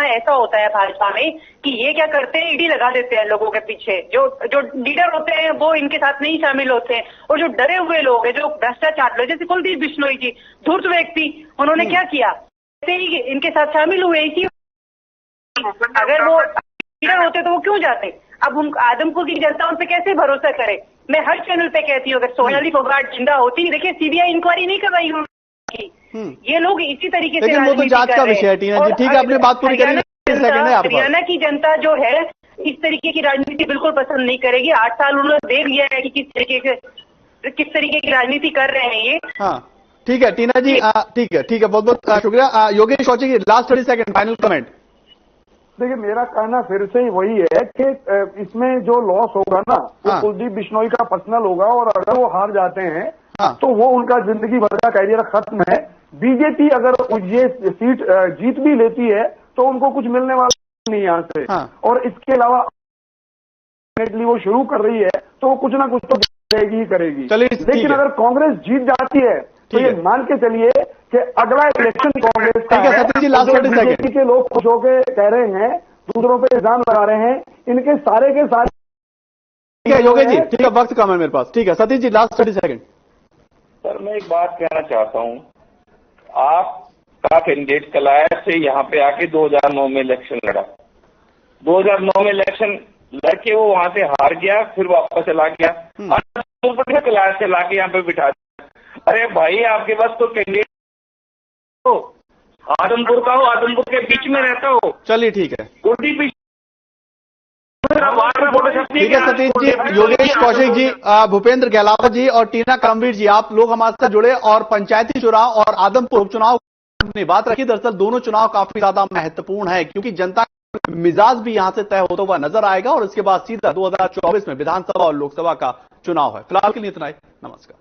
ऐसा होता है भाजपा में कि ये क्या करते हैं, ईडी लगा देते हैं लोगों के पीछे। जो लीडर होते हैं वो इनके साथ नहीं शामिल होते हैं, और जो डरे हुए लोग हैं, जो भ्रष्टाचार लोग, जैसे कुलदीप बिश्नोई जी, धूर्त व्यक्ति, उन्होंने क्या किया, ऐसे ही इनके साथ शामिल हुए। इसी अगर वो लीडर होते तो वो क्यों जाते? अब हम आदमपुर की जनता उन पे कैसे भरोसा करे? मैं हर चैनल पे कहती हूँ, अगर सोनाली फोगाट जिंदा होती, देखिए सीबीआई इंक्वायरी नहीं कर रही उनकी, ये लोग इसी तरीके से लेकिन वो तो जांच का विषय है टीना जी। ठीक है, अपनी बात पूरी करेंगे। हरियाणा की जनता जो है इस तरीके की राजनीति बिल्कुल पसंद नहीं करेगी। 8 साल उन्होंने देख लिया है कि किस तरीके की राजनीति कर रहे हैं ये। हाँ ठीक है टीना जी, ठीक है, बहुत बहुत शुक्रिया। Yogesh Kaushik ji last 30 second final comment. देखिए मेरा कहना फिर से ही वही है कि इसमें जो लॉस होगा ना वो कुलदीप बिश्नोई का पर्सनल होगा, और अगर वो हार जाते हैं तो वो उनका जिंदगी भर का कैरियर खत्म है। बीजेपी अगर ये सीट जीत भी लेती है तो उनको कुछ मिलने वाला नहीं यहाँ से, और इसके अलावा वो शुरू कर रही है तो वो कुछ ना कुछ तो करेगी ही करेगी। लेकिन अगर कांग्रेस जीत जाती है तो ये मान के चलिए कि अगला इलेक्शन कांग्रेस का है। बीजेपी के लोग खुश होकर कह रहे हैं, दूसरों पे इल्जाम लगा रहे हैं, इनके सारे के सारे। ठीक है योगेश जी, ठीक है, वक्त कम है मेरे पास। ठीक है Satish ji last 30 second. Sir मैं एक बात कहना चाहता हूं, आपका कैंडिडेट कलाया से यहाँ पे आके 2009 में इलेक्शन लड़ा, 2009 में इलेक्शन लड़के वो वहां से हार गया, फिर वापस चला गया, कलाया से लाके यहाँ पे बिठा। अरे भाई आपके पास तो कैंडिडेट हो, आदमपुर का हो, आदमपुर के बीच में रहता हो। चलिए ठीक है, ठीक है सतीश जी, योगेश कौशिक जी, भूपेंद्र गहलावत जी और टीना करमवीर जी, आप लोग हमारे साथ जुड़े और पंचायती चुनाव और आदमपुर उपचुनाव अपनी बात रखी। दरअसल दोनों चुनाव काफी ज्यादा महत्वपूर्ण है क्योंकि जनता का मिजाज भी यहां से तय होता हुआ नजर आएगा और इसके बाद सीधा 2024 में विधानसभा और लोकसभा का चुनाव है। फिलहाल के लिए इतना ही, नमस्कार।